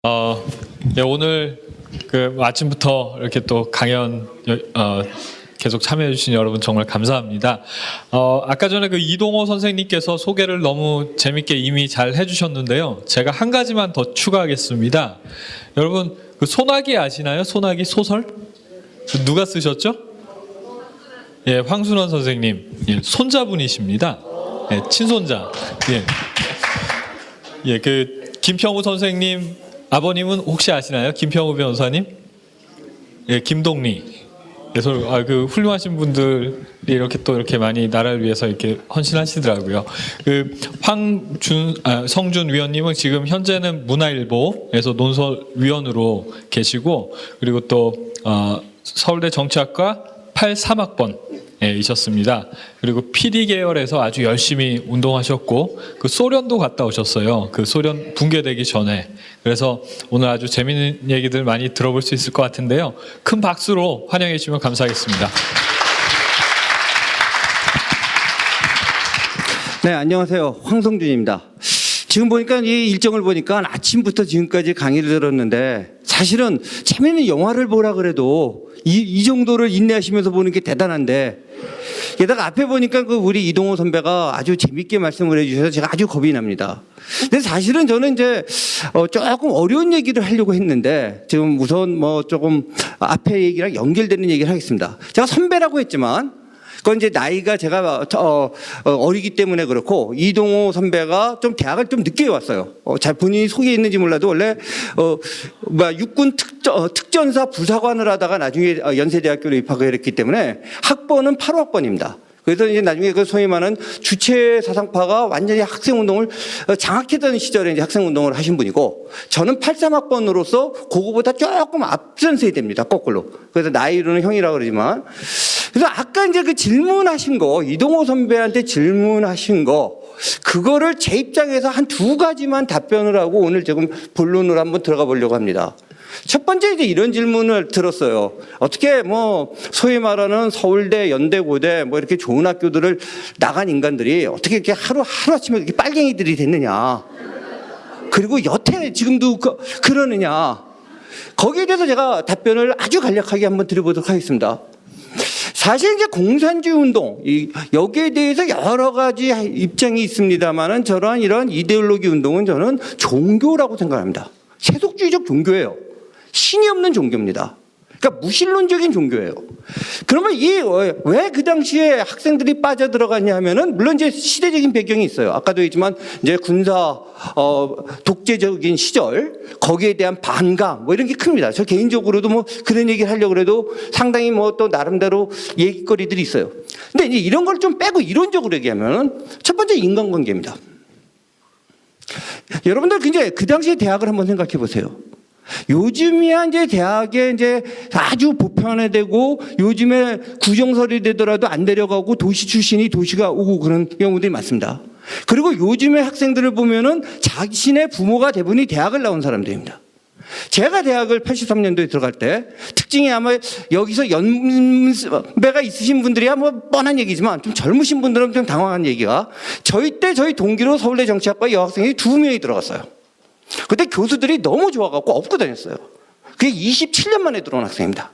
네, 오늘 아침부터 이렇게 또 강연 계속 참여해 주신 여러분 정말 감사합니다. 아까 전에 이동호 선생님께서 소개를 너무 재밌게 이미 잘 해주셨는데요. 제가 한 가지만 더 추가하겠습니다. 여러분 소나기 아시나요? 소나기 소설? 누가 쓰셨죠? 예, 황순원 선생님, 예, 손자분이십니다. 예, 친손자. 예, 김평우 선생님 아버님은 혹시 아시나요? 김평우 변호사님? 예, 김동리. 그래서 훌륭하신 분들이 이렇게 많이 나라를 위해서 이렇게 헌신하시더라고요. 성준 위원님은 지금 현재는 문화일보에서 논설위원으로 계시고, 그리고 또 서울대 정치학과 83학번 이셨습니다. 그리고 PD 계열에서 아주 열심히 운동하셨고 소련도 갔다 오셨어요. 소련 붕괴되기 전에. 그래서 오늘 아주 재미있는 얘기들 많이 들어볼 수 있을 것 같은데요. 큰 박수로 환영해 주시면 감사하겠습니다. 네, 안녕하세요. 황성준입니다. 지금 보니까 이 일정을 보니까 아침부터 지금까지 강의를 들었는데 사실은 재미있는 영화를 보라 그래도 이 정도를 인내하시면서 보는 게 대단한데, 게다가 앞에 보니까 우리 이동호 선배가 아주 재밌게 말씀을 해주셔서 제가 아주 겁이 납니다. 근데 사실은 저는 이제 조금 어려운 얘기를 하려고 했는데 지금 우선 조금 앞에 얘기랑 연결되는 얘기를 하겠습니다. 제가 선배라고 했지만 그건 이제 나이가 제가 어리기 때문에 그렇고, 이동호 선배가 좀 대학을 좀 늦게 왔어요. 잘 본인이 속에 있는지 몰라도 원래 육군 특전사 부사관을 하다가 나중에 연세대학교로 입학을 했기 때문에 학번은 8호학번입니다. 그래서 이제 나중에 소위 말하는 주체 사상파가 완전히 학생운동을 장악했던 시절에 이제 학생운동을 하신 분이고, 저는 83학번으로서 그거보다 조금 앞선 세대입니다. 거꾸로. 그래서 나이로는 형이라고 그러지만. 그래서 아까 이제 질문하신 거, 이동호 선배한테 질문하신 거, 그거를 제 입장에서 한 두 가지만 답변을 하고 오늘 지금 본론으로 한번 들어가 보려고 합니다. 첫 번째 이제 이런 질문을 들었어요. 어떻게 소위 말하는 서울대, 연대, 고대 이렇게 좋은 학교들을 나간 인간들이 어떻게 이렇게 하루아침에 이렇게 빨갱이들이 됐느냐. 그리고 여태 지금도 그러느냐. 거기에 대해서 제가 답변을 아주 간략하게 한번 드려보도록 하겠습니다. 사실 이제 공산주의 운동, 여기에 대해서 여러 가지 입장이 있습니다만은 저런 이런 이데올로기 운동은 저는 종교라고 생각합니다. 세속주의적 종교예요. 신이 없는 종교입니다. 그러니까 무신론적인 종교예요. 그러면 왜 그 당시에 학생들이 빠져들어갔냐 하면은, 물론 이제 시대적인 배경이 있어요. 아까도 했지만 이제 군사 독재적인 시절, 거기에 대한 반감 이런 게 큽니다. 저 개인적으로도 그런 얘기를 하려고 해도 상당히 또 나름대로 얘기거리들이 있어요. 근데 이제 이런 걸 좀 빼고 이론적으로 얘기하면은 첫 번째 인간관계입니다. 여러분들 이제 그 당시에 대학을 한번 생각해 보세요. 요즘이야 이제 대학에 이제 아주 보편화되고, 요즘에 구정설이 되더라도 안 데려가고 도시 출신이 도시가 오고 그런 경우들이 많습니다. 그리고 요즘의 학생들을 보면은 자신의 부모가 대부분이 대학을 나온 사람들입니다. 제가 대학을 83년도에 들어갈 때 특징이 아마 여기서 연배가 있으신 분들이야 뻔한 얘기지만 좀 젊으신 분들은 좀 당황한 얘기가, 저희 동기로 서울대 정치학과 여학생이 2명이 들어갔어요. 그때 교수들이 너무 좋아갖고 업고 다녔어요. 그게 27년 만에 들어온 학생입니다.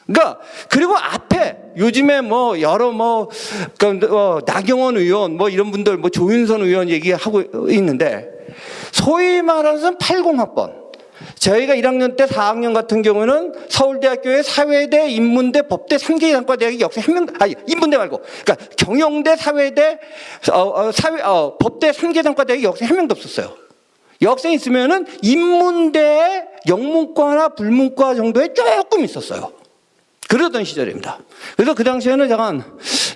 그러니까, 그리고 앞에 요즘에 여러 나경원 의원 이런 분들 조윤선 의원 얘기하고 있는데, 소위 말해서 80학번. 저희가 1학년 때 4학년 같은 경우는 서울대학교의 사회대, 인문대, 법대 3개 단과대학이 역시 인문대 말고, 그러니까 경영대, 사회대, 법대 3개 단과대학이 역시 한 명도 없었어요. 여학생이 있으면은 인문대에 영문과나 불문과 정도에 조금 있었어요. 그러던 시절입니다. 그래서 그 당시에는 잠깐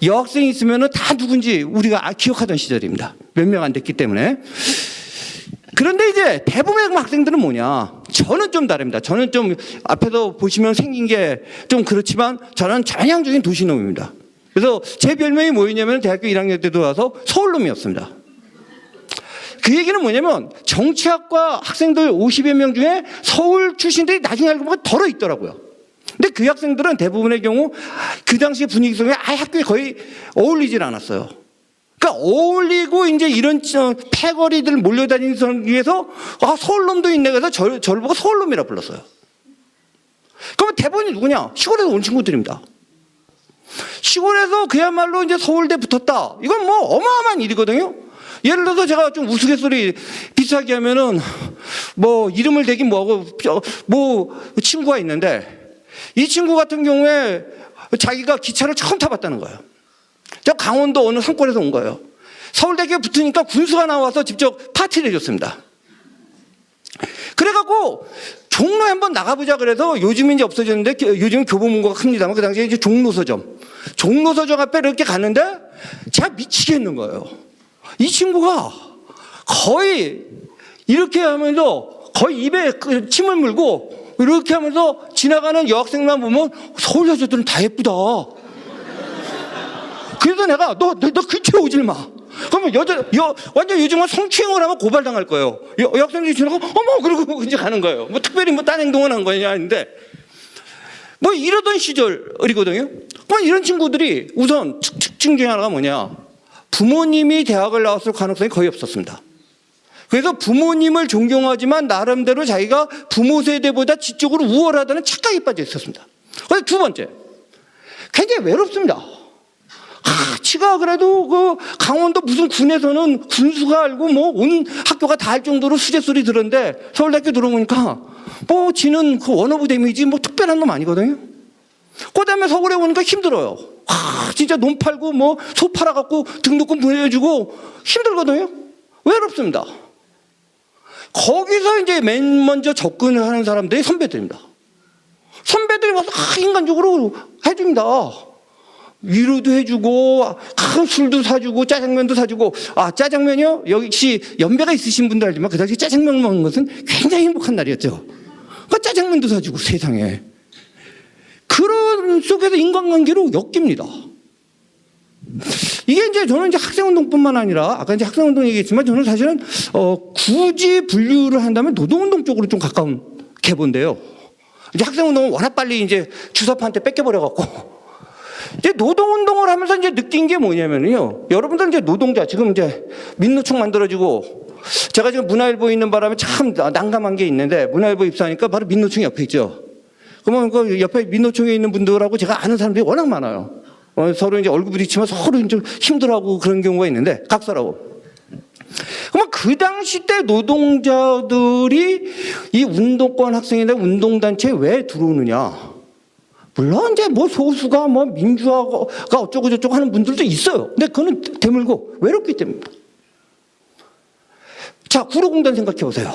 여학생이 있으면은 다 누군지 우리가 기억하던 시절입니다. 몇 명 안 됐기 때문에. 그런데 이제 대부분의 학생들은 뭐냐? 저는 좀 다릅니다. 저는 좀 앞에서 보시면 생긴 게 좀 그렇지만 저는 전향적인 도시놈입니다. 그래서 제 별명이 뭐였냐면 대학교 1학년 때도 와서 서울놈이었습니다. 그 얘기는 뭐냐면 정치학과 학생들 50여 명 중에 서울 출신들이 나중에 알고 보면 덜어 있더라고요. 근데 그 학생들은 대부분의 경우 그 당시 분위기 속에 학교에 거의 어울리질 않았어요. 그러니까 어울리고 이제 이런 패거리들 몰려다니는 사람 위해서 서울놈도 있네 그래서 저를 보고 서울놈이라 불렀어요. 그러면 대부분이 누구냐? 시골에서 온 친구들입니다. 시골에서 그야말로 이제 서울대 붙었다. 이건 뭐 어마어마한 일이거든요. 예를 들어서 제가 좀 우스갯소리 비슷하게 하면은 뭐 이름을 대긴 뭐하고 뭐 친구가 있는데 이 친구 같은 경우에 자기가 기차를 처음 타봤다는 거예요. 저 강원도 어느 산골에서 온 거예요. 서울대교에 붙으니까 군수가 나와서 직접 파티를 해줬습니다. 그래갖고 종로에 한번 나가보자 그래서 요즘은 이제 없어졌는데 요즘 교보문고가 큽니다만 그 당시에 이제 종로서점 앞에 이렇게 갔는데 제가 미치겠는 거예요. 이 친구가 거의 이렇게 하면서 거의 입에 침을 물고 이렇게 하면서 지나가는 여학생만 보면 서울 여자들은 다 예쁘다. 그래서 내가 너 근처에 오질 마. 그러면 완전 요즘은 성추행을 하면 고발당할 거예요. 여학생들이 지나가고 어머 그러고 이제 가는 거예요. 뭐 특별히 뭐 딴 행동을 한 거냐 아닌데 뭐 이러던 시절이거든요. 이런 친구들이 우선 특징 중에 하나가 뭐냐? 부모님이 대학을 나왔을 가능성이 거의 없었습니다. 그래서 부모님을 존경하지만 나름대로 자기가 부모 세대보다 지적으로 우월하다는 착각에 빠져 있었습니다. 그래서 두 번째, 굉장히 외롭습니다. 지가 그래도 그 강원도 무슨 군에서는 군수가 알고 뭐 온 학교가 다 할 정도로 수제 소리 들었는데 서울대학교 들어오니까 뭐 지는 그 원어브 데미지 뭐 특별한 놈 아니거든요. 그 다음에 서울에 오니까 힘들어요. 진짜 논 팔고 뭐 소 팔아갖고 등록금 보내주고 힘들거든요. 외롭습니다. 거기서 이제 맨 먼저 접근을 하는 사람들이 선배들입니다. 선배들이 와서 인간적으로 해줍니다. 위로도 해주고 술도 사주고 짜장면도 사주고. 짜장면이요? 역시 연배가 있으신 분들 알지만 그 당시 짜장면 먹는 것은 굉장히 행복한 날이었죠. 짜장면도 사주고 세상에. 그런 속에서 인간관계로 엮입니다. 이게 이제 저는 이제 학생운동뿐만 아니라 아까 이제 학생운동 얘기했지만 저는 사실은 굳이 분류를 한다면 노동운동 쪽으로 좀 가까운 계보인데요. 이제 학생운동은 워낙 빨리 이제 주사파한테 뺏겨버려갖고 이제 노동운동을 하면서 이제 느낀 게 뭐냐면요. 여러분들 이제 노동자 지금 이제 민노총 만들어지고 제가 지금 문화일보에 있는 바람에 참 난감한 게 있는데 문화일보 입사하니까 바로 민노총이 옆에 있죠. 그러면 그 옆에 민노총에 있는 분들하고 제가 아는 사람들이 워낙 많아요. 서로 이제 얼굴 부딪히면 서로 좀 힘들어하고 그런 경우가 있는데 각설하고. 그러면 그 당시 때 노동자들이 이 운동권 학생이나 운동단체에 왜 들어오느냐? 물론 이제 뭐 소수가 뭐 민주화가 어쩌고 저쩌고 하는 분들도 있어요. 근데 그거는 드물고 외롭기 때문입니다. 자, 구로공단 생각해 보세요.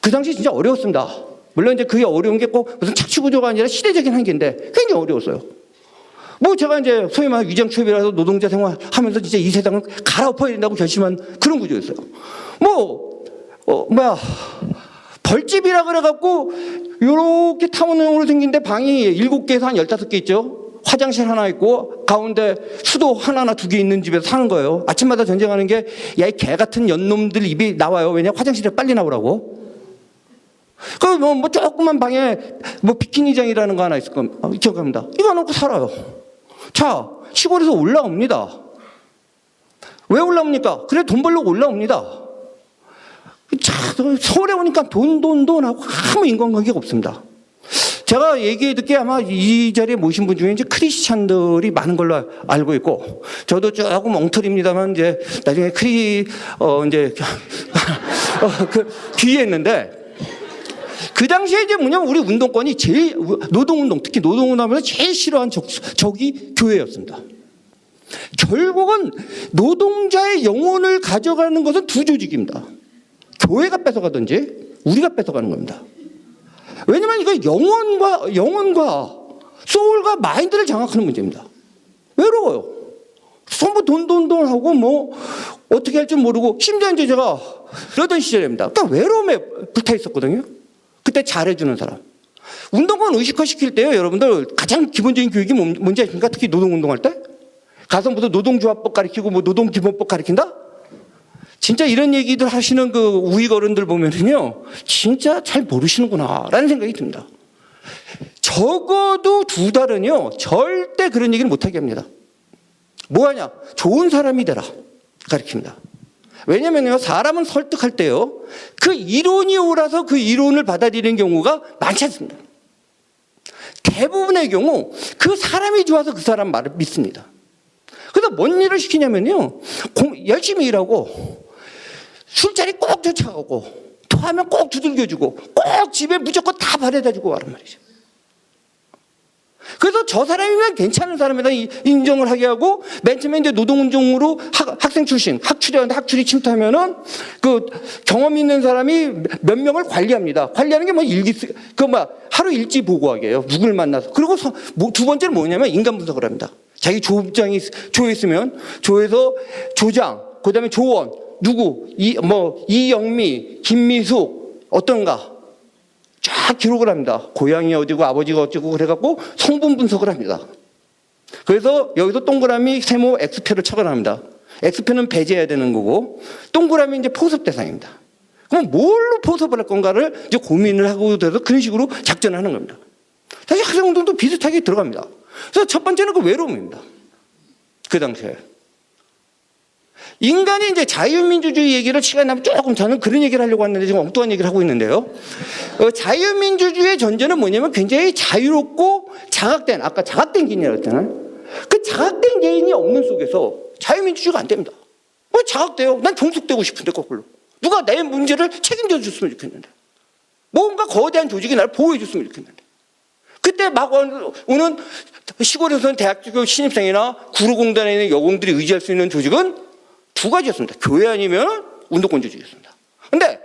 그 당시 진짜 어려웠습니다. 물론 이제 그게 어려운 게 꼭 무슨 착취구조가 아니라 시대적인 한계인데 굉장히 어려웠어요. 뭐 제가 이제 소위 말하는 위장추업이라서 노동자 생활하면서 진짜 이 세상을 갈아엎어야 된다고 결심한 그런 구조였어요. 벌집이라 그래갖고 요렇게 타원형으로 생긴데 방이 7개에서 한 15개 있죠. 화장실 하나 있고 가운데 수도 하나나 2개 있는 집에서 사는 거예요. 아침마다 전쟁하는 게 야 이 개 같은 연놈들 입이 나와요. 왜냐 화장실에 빨리 나오라고. 뭐 조그만 방에 뭐 비키니장이라는 거 하나 있을 겁니다. 기억합니다. 이거 놓고 살아요. 자, 시골에서 올라옵니다. 왜 올라옵니까? 그래 돈 벌려고 올라옵니다. 자, 서울에 오니까 돈 하고 아무 인간관계가 없습니다. 제가 얘기 듣기에 아마 이 자리에 모신 분 중에 이제 크리스찬들이 많은 걸로 알고 있고, 저도 조금 엉터리입니다만 이제 나중에 귀의했는데, 그 당시에 이제 뭐냐면 우리 운동권이 제일 노동운동, 특히 노동운동하면서 제일 싫어한 적이 교회였습니다. 결국은 노동자의 영혼을 가져가는 것은 두 조직입니다. 교회가 뺏어가든지 우리가 뺏어가는 겁니다. 왜냐면 이거 영혼과 소울과 마인드를 장악하는 문제입니다. 외로워요. 전부 돈 하고 뭐 어떻게 할 줄 모르고, 심지어 이제 제가 그러던 시절입니다. 그러니까 외로움에 불타 있었거든요. 그때 잘해주는 사람. 운동권 의식화시킬 때요, 여러분들 가장 기본적인 교육이 뭔지 아십니까? 특히 노동운동할 때 가서 무슨 노동조합법 가르치고 뭐 노동기본법 가르친다? 진짜 이런 얘기들 하시는 그 우익 어른들 보면은요, 진짜 잘 모르시는구나라는 생각이 듭니다. 적어도 2달은요, 절대 그런 얘기를 못하게 합니다. 뭐하냐? 좋은 사람이 되라 가르칩니다. 왜냐면요, 사람은 설득할 때요, 그 이론이 옳아서 그 이론을 받아들이는 경우가 많지 않습니다. 대부분의 경우 그 사람이 좋아서 그 사람 말을 믿습니다. 그래서 뭔 일을 시키냐면요, 열심히 일하고 술자리 꼭 쫓아가고 토하면 꼭 두들겨주고 꼭 집에 무조건 다 바래다주고 와란 말이죠. 그래서 저 사람이면 괜찮은 사람이다 인정을 하게 하고, 맨 처음에 이제 노동운동으로 학생 출신, 학출이 침투하면은 그 경험 있는 사람이 몇 명을 관리합니다. 관리하는 게 뭐 하루 일지 보고하게요. 누굴 만나서. 그리고 두 번째는 뭐냐면 인간 분석을 합니다. 자기 조에 있으면 조에서 조장, 그 다음에 조원, 누구, 이영미, 김미숙, 어떤가. 쫙 기록을 합니다. 고향이 어디고 아버지가 어쩌고 그래갖고 성분 분석을 합니다. 그래서 여기서 동그라미, 세모, X표를 척어납니다. X표는 배제해야 되는 거고, 동그라미 이제 포섭 대상입니다. 그럼 뭘로 포섭을 할 건가를 이제 고민을 하고 돼서 그런 식으로 작전을 하는 겁니다. 사실 학생운동도 비슷하게 들어갑니다. 그래서 첫 번째는 그 외로움입니다. 그 당시에. 인간이 이제 자유민주주의 얘기를 시간 나면 조금, 저는 그런 얘기를 하려고 하는데 지금 엉뚱한 얘기를 하고 있는데요. 자유민주주의의 전제는 뭐냐면 굉장히 자유롭고 자각된, 아까 자각된 개인이라고 했잖아요. 그 자각된 개인이 없는 속에서 자유민주주의가 안 됩니다. 왜 자각돼요? 난 종속되고 싶은데 거꾸로. 누가 내 문제를 책임져 줬으면 좋겠는데. 뭔가 거대한 조직이 나를 보호해 줬으면 좋겠는데. 그때 막 오는 시골에서는 대학교 신입생이나 구로공단에 있는 여공들이 의지할 수 있는 조직은 두 가지였습니다. 교회 아니면 운동권 조직이었습니다. 근데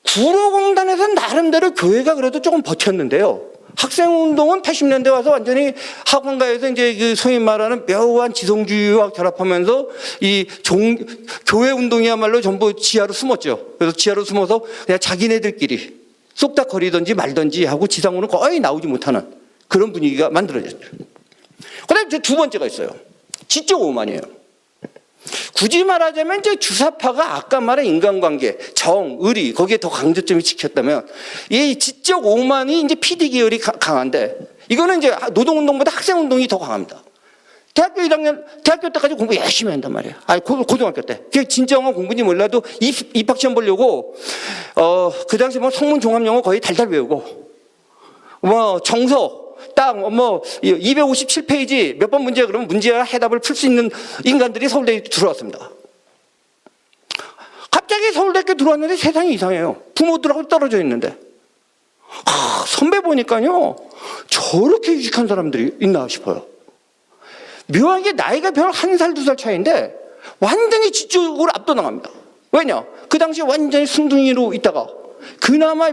구로공단에서는 나름대로 교회가 그래도 조금 버텼는데요. 학생운동은 80년대 와서 완전히 학원가에서 이제 그 소위 말하는 묘한 지성주의와 결합하면서 교회 운동이야말로 전부 지하로 숨었죠. 그래서 지하로 숨어서 그냥 자기네들끼리 쏙닥거리든지 말든지 하고 지상으로 거의 나오지 못하는 그런 분위기가 만들어졌죠. 그 다음에 이제 두 번째가 있어요. 지적 오만이에요. 굳이 말하자면 이제 주사파가 아까 말한 인간관계, 정, 의리, 거기에 더 강조점이 찍혔다면 이 지적 오만이 이제 PD 계열이 강한데, 이거는 이제 노동운동보다 학생운동이 더 강합니다. 대학교 1학년, 대학교 때까지 공부 열심히 한단 말이에요. 아니, 고등학교 때. 그게 진정한 공부인지 몰라도 입학시험 보려고, 그 당시 뭐 성문 종합영어 거의 달달 외우고, 정서, 딱 257페이지 몇 번 문제 그러면 문제와 해답을 풀 수 있는 인간들이 서울대에 들어왔습니다. 갑자기 서울대에 들어왔는데 세상이 이상해요. 부모들하고 떨어져 있는데. 선배 보니까요, 저렇게 유식한 사람들이 있나 싶어요. 묘하게 나이가 별 1살, 2살 차이인데 완전히 지적으로 압도당합니다. 왜냐? 그 당시에 완전히 순둥이로 있다가 그나마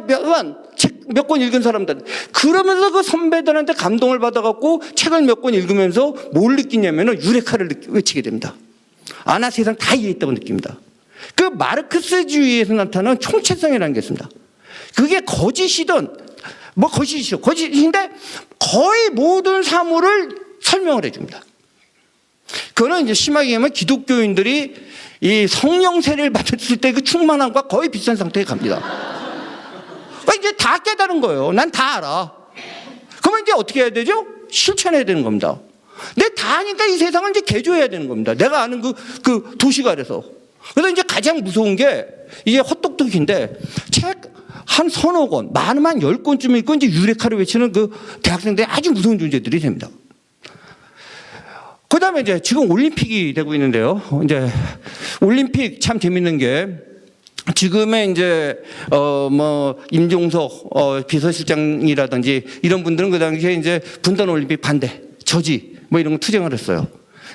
몇 권 읽은 사람들, 그러면서 그 선배들한테 감동을 받아갖고 책을 몇 권 읽으면서 뭘 느끼냐면 유레카를 외치게 됩니다. 나 세상 다 이해했다고 느낍니다. 그 마르크스주의에서 나타나는 총체성이라는 게 있습니다. 그게 거짓이든 거짓인데 거의 모든 사물을 설명을 해줍니다. 그거는 이제 심하게 얘기하면 기독교인들이 이 성령 세례를 받았을 때 그 충만함과 거의 비슷한 상태에 갑니다. 이제 다 깨달은 거예요. 난 다 알아. 그러면 이제 어떻게 해야 되죠? 실천해야 되는 겁니다. 내가 다 아니까 이 세상을 이제 개조해야 되는 겁니다. 내가 아는 그 도시가 아래서. 그래서 이제 가장 무서운 게 이게 헛똑똑인데 책 한 서너 권, 많으면 10권쯤 읽고 이제 유레카를 외치는 그 대학생들이 아주 무서운 존재들이 됩니다. 그 다음에 이제 지금 올림픽이 되고 있는데요. 이제 올림픽 참 재밌는 게 지금의 이제 임종석 비서실장이라든지 이런 분들은 그 당시에 이제 분단 올림픽 반대, 저지 이런 거 투쟁을 했어요.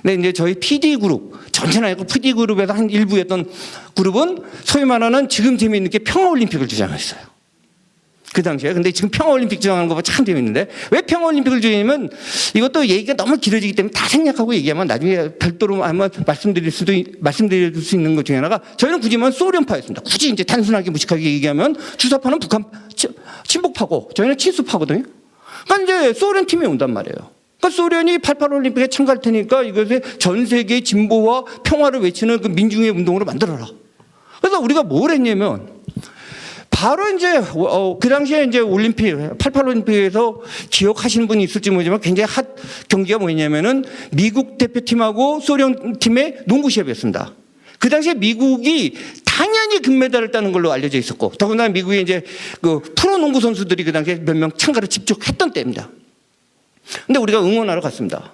근데 이제 저희 PD 그룹, 전체나 PD 그룹에서 한 일부였던 그룹은 소위 말하는 지금 재미있는 게 평화 올림픽을 주장했어요. 그 당시에. 근데 지금 평화 올림픽 주장하는 거 참 재밌는데, 왜 평화 올림픽을 주장하냐면 이것도 얘기가 너무 길어지기 때문에 다 생략하고 얘기하면 나중에 별도로 아마 말씀드릴 수 있는 것 중에 하나가, 저희는 굳이만 소련파였습니다. 굳이 이제 단순하게 무식하게 얘기하면 주사파는 북한 친북파고 저희는 친수파거든요. 그러니까 이제 소련 팀이 온단 말이에요. 그러니까 소련이 88 올림픽에 참가할 테니까 이것을 전 세계의 진보와 평화를 외치는 그 민중의 운동으로 만들어라. 그래서 우리가 뭘 했냐면, 바로 이제 그 당시에 이제 올림픽 88 올림픽에서 기억하시는 분이 있을지 모르지만 굉장히 경기가 뭐냐면은 미국 대표팀하고 소련 팀의 농구 시합이었습니다. 그 당시에 미국이 당연히 금메달을 따는 걸로 알려져 있었고, 더군다나 미국의 이제 그 프로농구 선수들이 그 당시에 몇 명 참가를 직접 했던 때입니다. 근데 우리가 응원하러 갔습니다.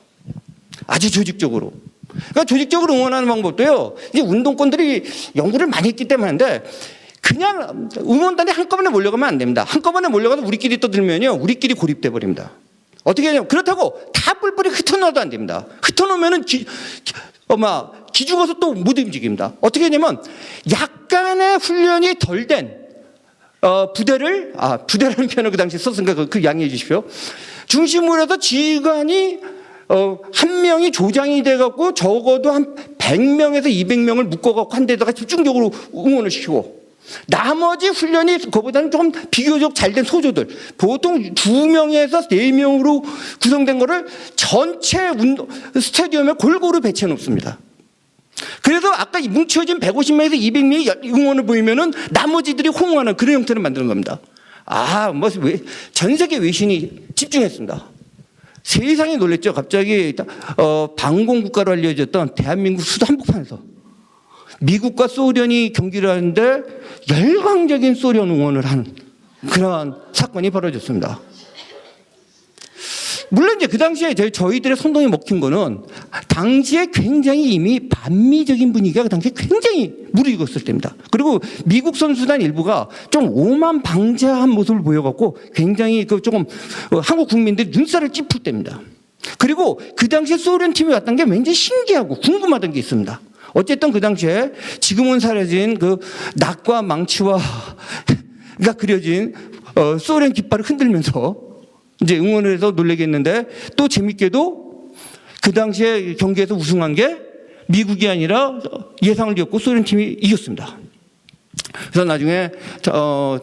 아주 조직적으로. 그러니까 조직적으로 응원하는 방법도요, 이제 운동권들이 연구를 많이 했기 때문인데, 그냥 응원단이 한꺼번에 몰려가면 안 됩니다. 한꺼번에 몰려가서 우리끼리 떠들면요, 우리끼리 고립돼 버립니다. 어떻게 하냐면, 그렇다고 다 뿔뿔이 흩어놓아도 안 됩니다. 흩어놓으면은 기죽어서 또 못 움직입니다. 어떻게 하냐면, 약간의 훈련이 덜 된 부대라는 표현을 그 당시에 썼으니까 그 양해해 주십시오. 중심으로 해서 지휘관이 한 명이 조장이 돼갖고 적어도 한 100명에서 200명을 묶어갖고 한 데다가 집중적으로 응원을 시키고, 나머지 훈련이 그거보다는 조금 비교적 잘된 소조들, 보통 2명에서 4명으로 구성된 거를 전체 스타디움에 골고루 배치해 놓습니다. 그래서 아까 뭉쳐진 150명에서 200명이 응원을 보이면은 나머지들이 호응하는 그런 형태를 만드는 겁니다. 전 세계 외신이 집중했습니다. 세상에 놀랬죠. 갑자기 방공국가로 알려졌던 대한민국 수도 한복판에서 미국과 소련이 경기를 하는데 열광적인 소련 응원을 하는 그러한 사건이 벌어졌습니다. 물론 이제 그 당시에 저희들의 선동이 먹힌 거는 당시에 굉장히 이미 반미적인 분위기가 그 당시에 굉장히 무르익었을 때입니다. 그리고 미국 선수단 일부가 좀 오만방자한 모습을 보여갖고 굉장히 조금 한국 국민들이 눈살을 찌푸릴 때입니다. 그리고 그 당시에 소련 팀이 왔던 게 굉장히 신기하고 궁금하던 게 있습니다. 어쨌든 그 당시에 지금은 사라진 그 낙과 망치와 가 그려진 소련 깃발을 흔들면서 이제 응원을 해서 놀래게 했는데, 또 재밌게도 그 당시에 경기에서 우승한 게 미국이 아니라 예상을 이겼고 소련 팀이 이겼습니다. 그래서 나중에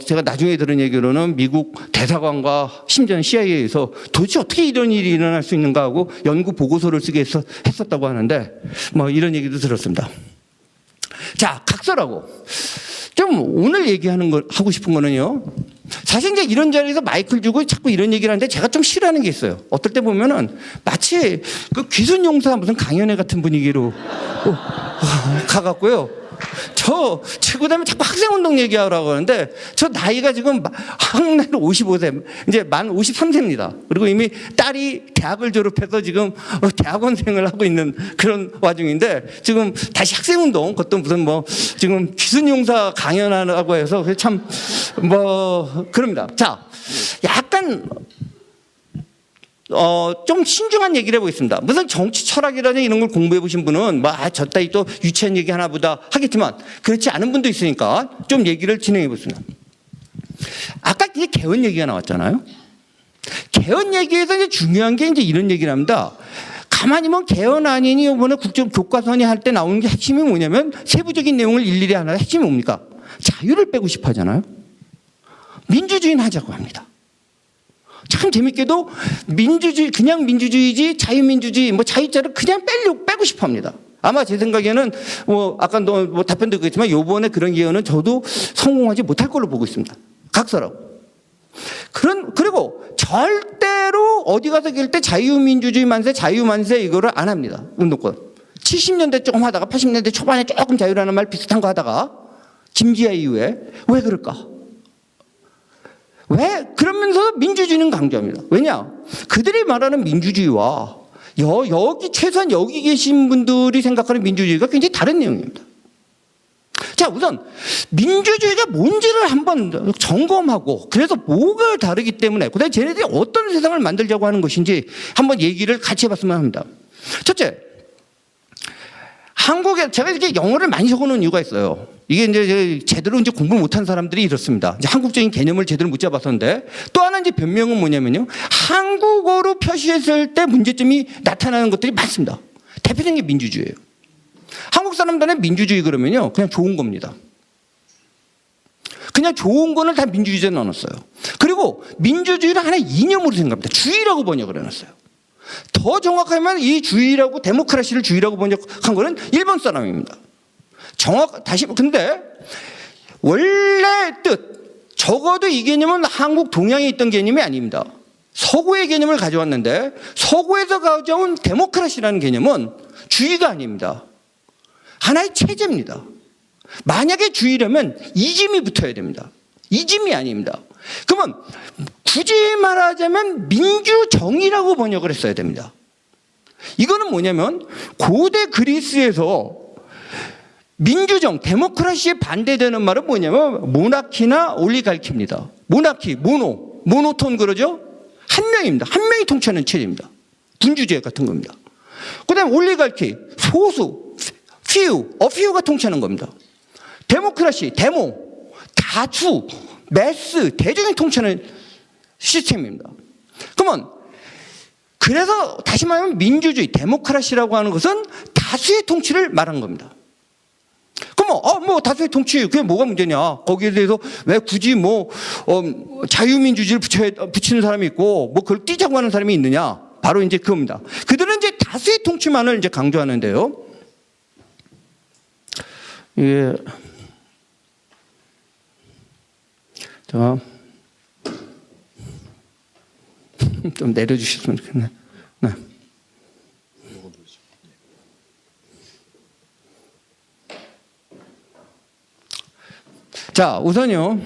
제가 나중에 들은 얘기로는 미국 대사관과 심지어는 CIA에서 도대체 어떻게 이런 일이 일어날 수 있는가 하고 연구 보고서를 쓰게 했었다고 하는데, 이런 얘기도 들었습니다. 자, 각설하고 좀 오늘 하고 싶은 거는요, 사실 이제 이런 자리에서 마이크를 주고 자꾸 이런 얘기를 하는데 제가 좀 싫어하는 게 있어요. 어떨 때 보면은 마치 그 귀순용사 무슨 강연회 같은 분위기로 가갖고요. 그다음에 자꾸 학생운동 얘기하라고 하는데, 저 나이가 지금 학내로 55세, 이제 만 53세입니다. 그리고 이미 딸이 대학을 졸업해서 지금 대학원생을 하고 있는 그런 와중인데, 지금 다시 학생운동, 그것도 무슨 지금 기순용사 강연하라고 해서 참 그럽니다. 자, 약간 좀 신중한 얘기를 해보겠습니다. 무슨 정치 철학이라는 이런 걸 공부해 보신 분은 저 따위 또 유치한 얘기 하나보다 하겠지만, 그렇지 않은 분도 있으니까 좀 얘기를 진행해 보겠습니다. 아까 이제 개헌 얘기가 나왔잖아요. 개헌 얘기에서 이제 중요한 게 이제 이런 얘기를 합니다. 가만히 보면 개헌안이니 이번에 국정교과서니 할 때 나오는 게 핵심이 뭐냐면, 세부적인 내용을 일일이 하나 핵심이 뭡니까? 자유를 빼고 싶어 하잖아요. 민주주의는 하자고 합니다. 참 재밌게도 그냥 민주주의지 자유민주주의 자유자를 그냥 빼고 싶어 합니다. 아마 제 생각에는 아까 답변도 그랬지만 요번에 그런 개헌은 저도 성공하지 못할 걸로 보고 있습니다. 각설하고. 그리고 절대로 어디 가서 길 때 자유민주주의 만세 자유만세 이거를 안 합니다. 운동권. 70년대 조금 하다가 80년대 초반에 조금 자유라는 말 비슷한 거 하다가 김지하 이후에 왜 그럴까? 왜? 그러면서 민주주의는 강조합니다. 왜냐? 그들이 말하는 민주주의와 최소한 여기 계신 분들이 생각하는 민주주의가 굉장히 다른 내용입니다. 자, 우선 민주주의가 뭔지를 한번 점검하고, 그래서 뭐가 다르기 때문에, 그다음에 쟤네들이 어떤 세상을 만들자고 하는 것인지 한번 얘기를 같이 해봤으면 합니다. 첫째, 한국에 제가 이렇게 영어를 많이 적어놓은 이유가 있어요. 이게 이제 제대로 공부를 못한 사람들이 이렇습니다. 이제 한국적인 개념을 제대로 못 잡았었는데, 또 하나 이제 변명은 뭐냐면요, 한국어로 표시했을 때 문제점이 나타나는 것들이 많습니다. 대표적인 게 민주주의예요. 한국 사람들은 민주주의 그러면요, 그냥 좋은 겁니다. 그냥 좋은 거는 다 민주주의에 넣어놨어요. 그리고 민주주의를 하나의 이념으로 생각합니다. 주의라고 번역을 해놨어요. 더 정확하면 이 주의라고, 데모크라시를 주의라고 번역한 거는 일본 사람입니다. 근데 원래 뜻, 적어도 이 개념은 한국 동양에 있던 개념이 아닙니다. 서구의 개념을 가져왔는데 서구에서 가져온 데모크라시라는 개념은 주의가 아닙니다. 하나의 체제입니다. 만약에 주의라면 이즘이 붙어야 됩니다. 이즘이 아닙니다. 그러면 굳이 말하자면 민주정의라고 번역을 했어야 됩니다. 이거는 뭐냐면 고대 그리스에서 민주정, 데모크라시에 반대되는 말은 뭐냐면 모나키나 올리가르키입니다. 모나키, 모노톤 그러죠? 한 명입니다. 한 명이 통치하는 체제입니다. 군주제 같은 겁니다. 그 다음에 올리가르키, 소수, 어퓨가 통치하는 겁니다. 데모크라시, 다수, 매스, 대중이 통치하는 시스템입니다. 그러면 그래서 다시 말하면 민주주의, 데모크라시라고 하는 것은 다수의 통치를 말하는 겁니다. 그럼 뭐 다수의 통치 그게 뭐가 문제냐? 거기에 대해서 왜 굳이 자유민주주의를 붙이는 사람이 있고 뭐 그걸 띄자고 하는 사람이 있느냐? 바로 이제 그겁니다. 그들은 이제 다수의 통치만을 이제 강조하는데요. 예. 자, 좀 내려주셨으면 좋겠네. 네. 자, 우선요.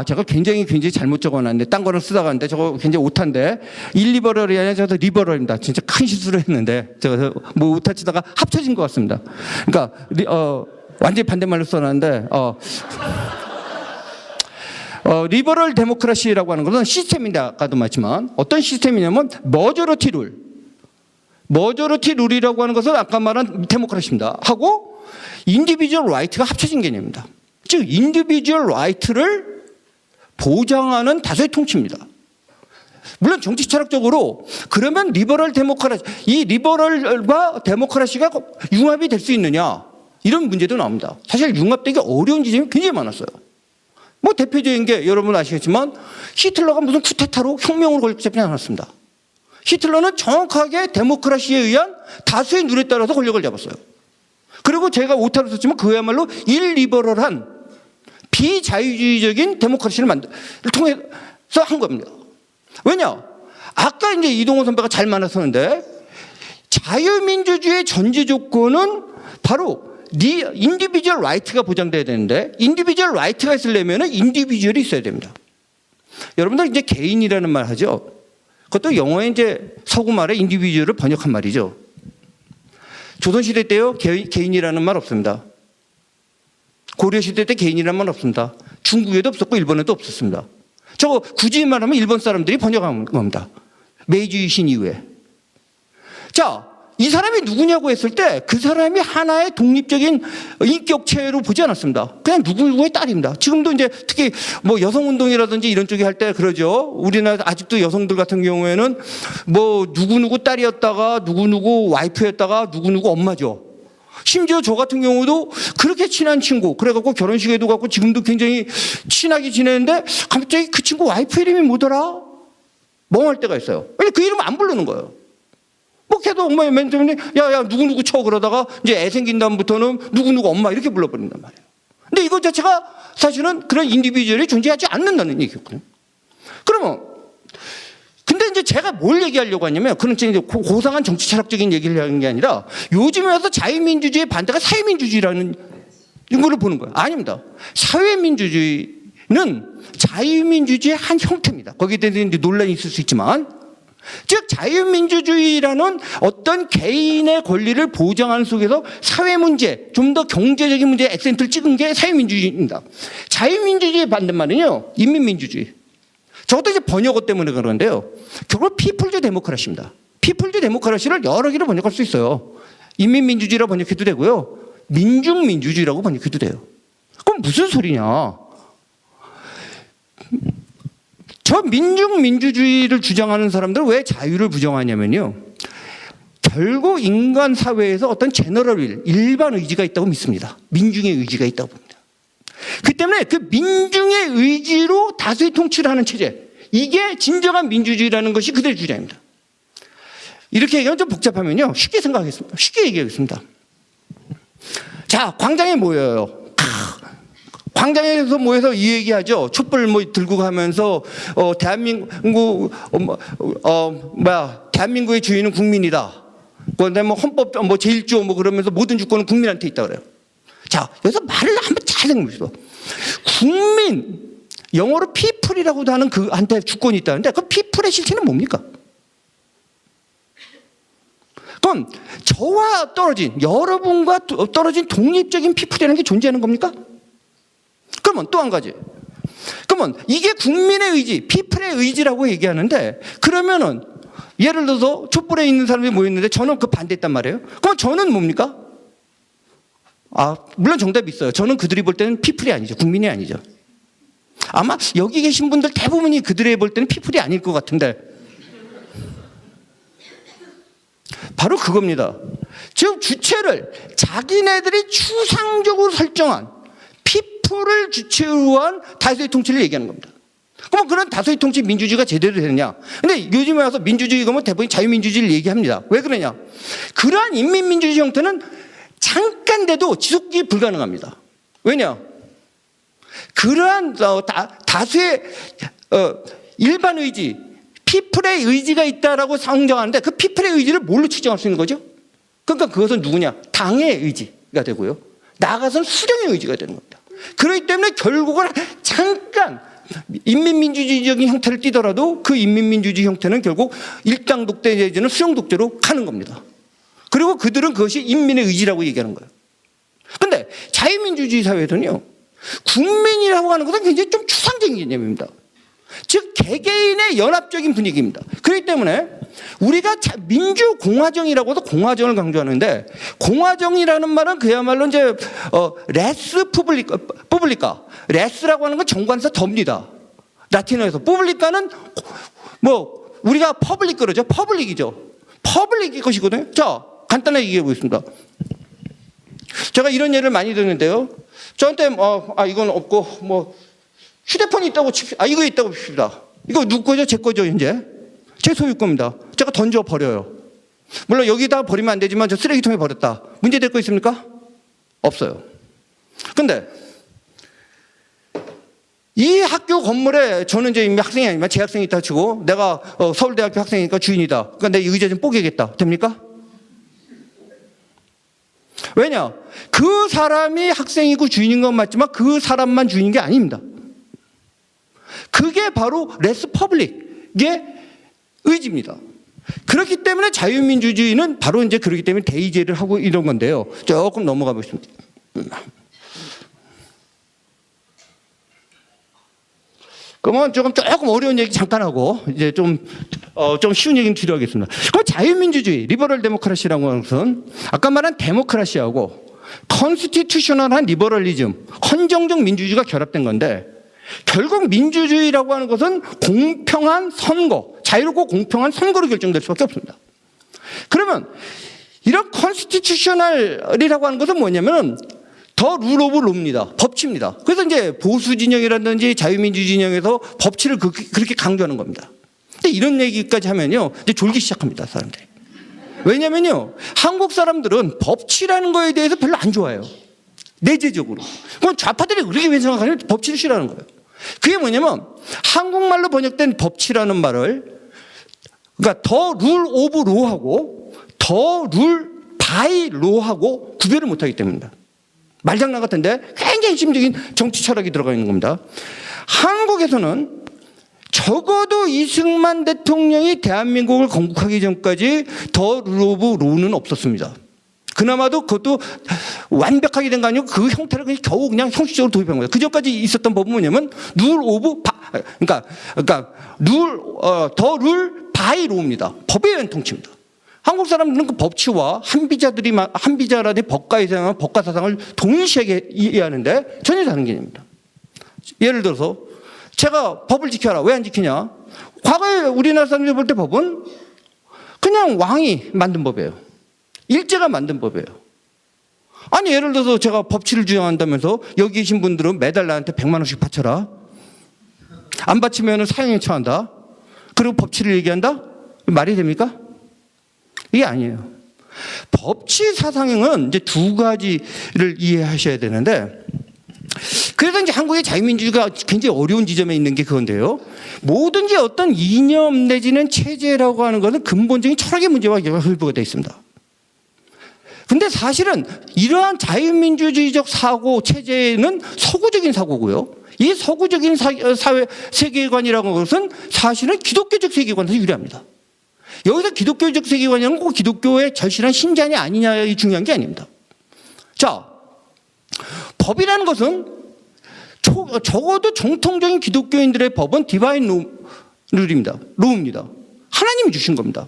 제가 굉장히 잘못 적어놨는데, 딴 거는 쓰다가 왔는데, 저거 굉장히 오타인데, 일리버럴이 아니라 저도 리버럴입니다. 진짜 큰 실수를 했는데, 제가 뭐 오타 치다가 합쳐진 것 같습니다. 그러니까, 완전히 반대말로 써놨는데, 리버럴 데모크라시라고 하는 것은 시스템인데, 아까도 말했지만, 어떤 시스템이냐면, 머저리티 룰이라고 하는 것은 아까 말한 데모크라시입니다. 하고, 인디비주얼 라이트가 합쳐진 개념입니다. 즉, 인디비주얼 라이트를 보장하는 다수의 통치입니다. 물론 정치 철학적으로 그러면 이 리버럴과 데모크라시가 융합이 될 수 있느냐 이런 문제도 나옵니다. 사실 융합되기 어려운 지점이 굉장히 많았어요. 뭐 대표적인 게 여러분 아시겠지만 히틀러가 무슨 쿠데타로 혁명으로 권력 잡지 않았습니다. 히틀러는 정확하게 데모크라시에 의한 다수의 룰에 따라서 권력을 잡았어요. 그리고 제가 오타를 썼지만 그야말로 일리버럴한 비자유주의적인 데모크라시를 통해서 한 겁니다. 왜냐? 아까 이제 이동호 선배가 잘 말했었는데 자유민주주의의 전제 조건은 바로 인디비주얼 라이트가 보장돼야 되는데 인디비주얼 라이트가 있으려면 인디비주얼이 있어야 됩니다. 여러분들 이제 개인이라는 말 하죠. 그것도 영어에 이제 서구 말에 인디비주얼을 번역한 말이죠. 조선시대 때요, 개인이라는 말 없습니다. 고려시대 때 개인이라는 말 없습니다. 중국에도 없었고 일본에도 없었습니다. 저거 굳이 말하면 일본 사람들이 번역한 겁니다. 메이지 유신 이후에. 자, 이 사람이 누구냐고 했을 때 그 사람이 하나의 독립적인 인격체로 보지 않았습니다. 그냥 누구의 딸입니다. 지금도 이제 특히 뭐 여성운동이라든지 이런 쪽에 할 때 그러죠. 우리나라 아직도 여성들 같은 경우에는 뭐 누구누구 딸이었다가 누구누구 와이프였다가 누구누구 엄마죠. 심지어 저 같은 경우도 그렇게 친한 친구, 그래갖고 결혼식에도 갖고 지금도 굉장히 친하게 지내는데 갑자기 그 친구 와이프 이름이 뭐더라? 멍할 때가 있어요. 왜냐면 그 이름 안 부르는 거예요. 뭐 걔도 엄마 맨 처음에 야 누구누구 쳐 그러다가 이제 애 생긴 다음부터는 누구누구 엄마 이렇게 불러버린단 말이에요. 근데 이것 자체가 사실은 그런 인디비주얼이 존재하지 않는다는 얘기였거든요. 그러면 근데 이제 제가 뭘 얘기하려고 하냐면 그런 이제 고상한 정치 철학적인 얘기를 하는 게 아니라 요즘에 와서 자유민주주의의 반대가 사회민주주의라는 이거를 보는 거예요. 아닙니다. 사회민주주의는 자유민주주의의 한 형태입니다. 거기에 대해서 이제 논란이 있을 수 있지만 즉 자유민주주의라는 어떤 개인의 권리를 보장하는 속에서 사회 문제, 좀 더 경제적인 문제에 액센트를 찍은 게 사회민주주의입니다. 자유민주주의의 반대말은요, 인민민주주의. 저것도 이제 번역어 때문에 그러는데요. 결국 피플즈 데모크라시입니다. 피플즈 데모크라시를 여러 개로 번역할 수 있어요. 인민민주주의라고 번역해도 되고요. 민중민주주의라고 번역해도 돼요. 그럼 무슨 소리냐? 저 민중민주주의를 주장하는 사람들은 왜 자유를 부정하냐면요. 결국 인간 사회에서 어떤 제너럴 일반 의지가 있다고 믿습니다. 민중의 의지가 있다고 봅니다. 그 때문에 그 민중의 의지로 다수의 통치를 하는 체제, 이게 진정한 민주주의라는 것이 그들의 주장입니다. 이렇게 얘기하면 좀 복잡하면요, 쉽게 생각하겠습니다. 쉽게 얘기하겠습니다. 자, 광장에 모여요. 광장에서 모여서 이 얘기하죠. 촛불 뭐 들고 가면서 대한민국의 주인은 국민이다. 그런데 뭐 헌법 뭐 제1조 뭐 그러면서 모든 주권은 국민한테 있다 그래요. 자, 여기서 말을 한번 잘 생각해보세요. 국민, 영어로 people이라고도 하는 그한테 주권이 있다는데 그 people의 실체는 뭡니까? 그럼 저와 떨어진, 여러분과 떨어진 독립적인 people이라는 게 존재하는 겁니까? 그러면 또 한 가지. 그러면 이게 국민의 의지, people의 의지라고 얘기하는데 그러면은 예를 들어서 촛불에 있는 사람이 모였는데 저는 그 반대했단 말이에요. 그럼 저는 뭡니까? 물론 정답이 있어요. 저는 그들이 볼 때는 people이 아니죠. 국민이 아니죠. 아마 여기 계신 분들 대부분이 그들이 볼 때는 people이 아닐 것 같은데 바로 그겁니다. 즉 주체를 자기네들이 추상적으로 설정한 people을 주체로 한 다수의 통치를 얘기하는 겁니다. 그럼 그런 다수의 통치 민주주의가 제대로 되느냐? 근데 요즘에 와서 민주주의가 뭐 대부분 자유민주주의를 얘기합니다. 왜 그러냐? 그러한 인민민주주의 형태는 잠깐 돼도 지속이 불가능합니다. 왜냐? 그러한 다수의 일반 의지, 피플의 의지가 있다라고 상정하는데 그 피플의 의지를 뭘로 측정할 수 있는 거죠? 그러니까 그것은 누구냐? 당의 의지가 되고요. 나아가서는 수령의 의지가 되는 겁니다. 그렇기 때문에 결국은 잠깐 인민민주주의적인 형태를 띠더라도 그 인민민주주의 형태는 결국 일당 독재 내지는 수령 독재로 가는 겁니다. 그리고 그들은 그것이 인민의 의지라고 얘기하는 거예요. 그런데 자유민주주의 사회에서는요, 국민이라고 하는 것은 굉장히 좀 추상적인 개념입니다. 즉 개개인의 연합적인 분위기입니다. 그렇기 때문에 우리가 민주공화정이라고도 공화정을 강조하는데 공화정이라는 말은 그야말로 이제 레스 푸블리카 레스라고 하는 건 정관에서 덥니다. 라틴어에서 푸블리카는 뭐 우리가 퍼블릭 그러죠. 퍼블릭이죠. 퍼블릭이 것이거든요. 자, 간단하게 얘기해 보겠습니다. 제가 이런 예를 많이 듣는데요. 저한테 이건 없고 뭐 휴대폰이 있다고 칩시다. 이거 있다고 칩시다. 이거 누구 거죠? 제 거죠, 이제. 제 소유 겁니다. 제가 던져 버려요. 물론 여기다 버리면 안 되지만 저 쓰레기통에 버렸다. 문제 될 거 있습니까? 없어요. 근데 이 학교 건물에 저는 이제 이미 학생이 아니지만 재학생이 있다 치고 내가 서울대학교 학생이니까 주인이다. 그러니까 내 의자 좀 뽀개겠다. 됩니까? 왜냐? 그 사람이 학생이고 주인인 건 맞지만 그 사람만 주인인 게 아닙니다. 그게 바로 레스 퍼블릭의 의지입니다. 그렇기 때문에 자유민주주의는 바로 이제 그렇기 때문에 대의제를 하고 이런 건데요. 조금 넘어가 보겠습니다. 그러면 조금 어려운 얘기 잠깐 하고 이제 좀 쉬운 얘기는 뒤로 하겠습니다. 그 자유민주주의, 리버럴 데모크라시라고 하는 것은 아까 말한 데모크라시하고 컨스티튜셔널한 리버럴리즘, 헌정적 민주주의가 결합된 건데 결국 민주주의라고 하는 것은 공평한 선거, 자유롭고 공평한 선거로 결정될 수밖에 없습니다. 그러면 이런 컨스티튜셔널이라고 하는 것은 뭐냐면 더 룰 오브 로입니다. 법치입니다. 그래서 이제 보수 진영이라든지 자유민주 진영에서 법치를 그렇게 강조하는 겁니다. 근데 이런 얘기까지 하면요, 이제 졸기 시작합니다, 사람들이. 왜냐면요, 한국 사람들은 법치라는 거에 대해서 별로 안 좋아해요. 내재적으로. 그럼 좌파들이 그렇게 왜 생각하냐면 법치를 싫어하는 거예요. 그게 뭐냐면 한국말로 번역된 법치라는 말을 그러니까 더 룰 오브 로하고 더 룰 바이 로하고 구별을 못하기 때문입니다. 말장난 같은데 굉장히 핵심적인 정치 철학이 들어가 있는 겁니다. 한국에서는 적어도 이승만 대통령이 대한민국을 건국하기 전까지 더 룰 오브 로는 없었습니다. 그나마도 그것도 완벽하게 된 거 아니고 그 형태를 겨우 그냥 형식적으로 도입한 거예요. 그 전까지 있었던 법은 뭐냐면 룰 오브 더 룰 바이 로입니다. 법에 의한 통치입니다. 한국 사람들은 그 법치와 한비자라든지 법과 사상을 동일시하게 이해하는데 전혀 다른 개념입니다. 예를 들어서 제가 법을 지켜라. 왜 안 지키냐? 과거에 우리나라 사람들이 볼 때 법은 그냥 왕이 만든 법이에요. 일제가 만든 법이에요. 아니 예를 들어서 제가 법치를 주장한다면서 여기 계신 분들은 매달 나한테 100만 원씩 바쳐라. 안 바치면 사형에 처한다. 그리고 법치를 얘기한다? 말이 됩니까? 이게 아니에요. 법치 사상은 이제 두 가지를 이해하셔야 되는데 그래서 이제 한국의 자유민주주의가 굉장히 어려운 지점에 있는 게 그건데요. 뭐든지 어떤 이념 내지는 체제라고 하는 것은 근본적인 철학의 문제와 결부가 되어 있습니다. 근데 사실은 이러한 자유민주주의적 사고 체제는 서구적인 사고고요. 이 서구적인 사회 세계관이라는 것은 사실은 기독교적 세계관에서 유래합니다. 여기서 기독교적 세계관이라는 건 기독교의 절실한 신자냐 아니냐가 중요한 게 아닙니다. 자, 법이라는 것은 적어도 정통적인 기독교인들의 법은 디바인 룰입니다. 로우입니다. 하나님이 주신 겁니다.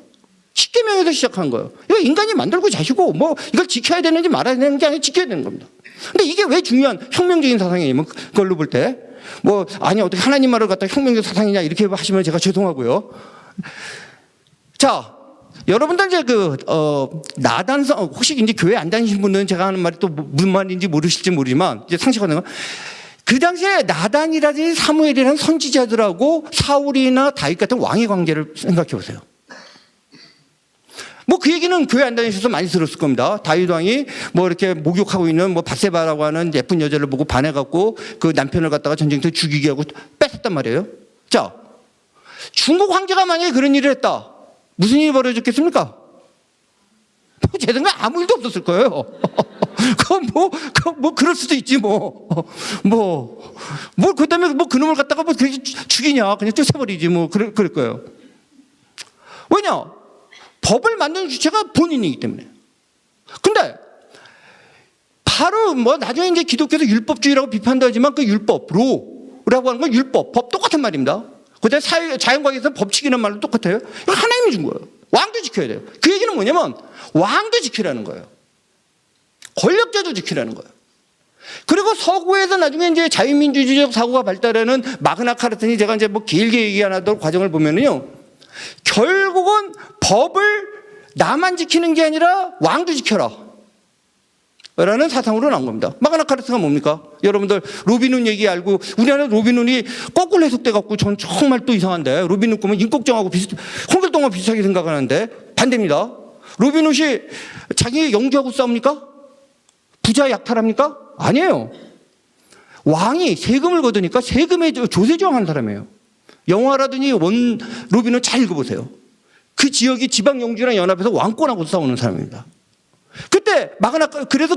십계명에서 시작한 거예요. 이거 인간이 만들고 자시고 뭐 이걸 지켜야 되는지 말아야 되는 게 아니라 지켜야 되는 겁니다. 근데 이게 왜 중요한 혁명적인 사상이냐면 그걸로 볼 때 뭐 아니 어떻게 하나님 말을 갖다 혁명적 사상이냐 이렇게 하시면 제가 죄송하고요. 자, 여러분들 이제 나단성 혹시 이제 교회 안 다니신 분들은 제가 하는 말이 또 무슨 말인지 모르실지 모르지만 이제 상식화되는 건 그 당시에 나단이라든지 사무엘이라는 선지자들하고 사울이나 다윗 같은 왕의 관계를 생각해 보세요. 뭐 그 얘기는 교회 안 다니셔서 많이 들었을 겁니다. 다윗 왕이 뭐 이렇게 목욕하고 있는 뭐 밧세바라고 하는 예쁜 여자를 보고 반해갖고 그 남편을 갖다가 전쟁터에 죽이게 하고 뺏었단 말이에요. 자, 중국 황제가 만약에 그런 일을 했다. 무슨 일이 벌어졌겠습니까? 제 생각에 아무 일도 없었을 거예요. 그럴 수도 있지, 그 다음에 그놈을 갖다가 그렇게 죽이냐. 그냥 쫓아버리지, 그럴 거예요. 왜냐? 법을 만드는 주체가 본인이기 때문에. 근데, 바로 나중에 이제 기독교에서 율법주의라고 비판도 하지만 그 율법, 로라고 하는 건 율법, 법 똑같은 말입니다. 그 다음에 자연과학에서 법칙이라는 말도 똑같아요. 이거 하나님이 준 거예요. 왕도 지켜야 돼요. 그 얘기는 뭐냐면 왕도 지키라는 거예요. 권력자도 지키라는 거예요. 그리고 서구에서 나중에 이제 자유민주주의적 사고가 발달하는 마그나 카르타니 제가 이제 길게 얘기 안 하도록 과정을 보면은요. 결국은 법을 나만 지키는 게 아니라 왕도 지켜라. 라는 사상으로 나온 겁니다. 마그나 카르타가 뭡니까? 여러분들 로빈훈 얘기 알고 우리나라 로빈훈이 거꾸로 해석돼 갖고 전 정말 또 이상한데 로빈훈 꿈은 임꺽정하고 홍길동하고 비슷하게 생각하는데 반대입니다. 로빈훈이 자기 영주하고 싸웁니까? 부자 약탈합니까? 아니에요. 왕이 세금을 거두니까 세금에 조세 저항하는 사람이에요. 영화라더니 로빈훈 잘 읽어보세요. 그 지역이 지방 영주랑 연합해서 왕권하고 싸우는 사람입니다. 그때 그래서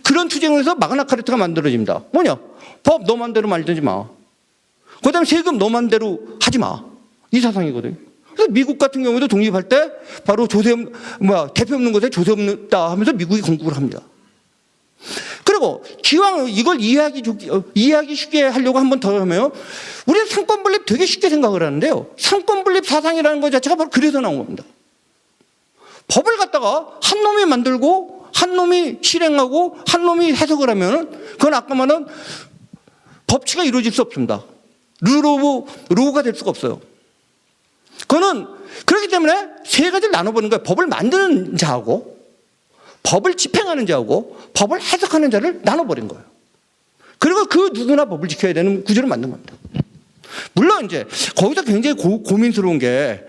그런 투쟁을 해서 마그나 카르타가 만들어집니다. 뭐냐? 법 너 맘대로 말든지 마. 그 다음에 세금 너 맘대로 하지 마. 이 사상이거든요. 그래서 미국 같은 경우에도 독립할 때 바로 대표 없는 것에 조세 없다 하면서 미국이 건국을 합니다. 그리고 기왕 이걸 이해하기 쉽게 하려고 한 번 더 하면 우리는 상권 분립 되게 쉽게 생각을 하는데요. 상권 분립 사상이라는 것 자체가 바로 그래서 나온 겁니다. 법을 갖다가 한 놈이 만들고 한 놈이 실행하고 한 놈이 해석을 하면 그건 아까 말한 법치가 이루어질 수 없습니다. 로우가 될 수가 없어요. 그거는 그렇기 때문에 세 가지를 나눠보는 거예요. 법을 만드는 자하고 법을 집행하는 자하고 법을 해석하는 자를 나눠버린 거예요. 그리고 그 누구나 법을 지켜야 되는 구조를 만든 겁니다. 물론 이제 거기서 굉장히 고민스러운 게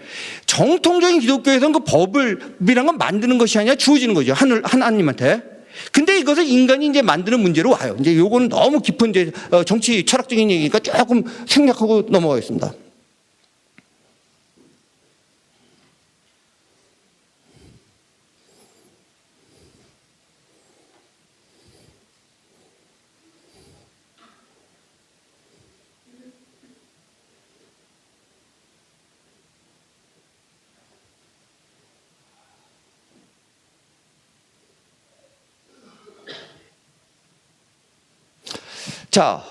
정통적인 기독교에서는 그 법이란 건 만드는 것이 아니라 주어지는 거죠. 하나님한테. 근데 이것을 인간이 이제 만드는 문제로 와요. 이제 요거는 너무 깊은 이제 정치 철학적인 얘기니까 조금 생략하고 넘어가겠습니다. 자,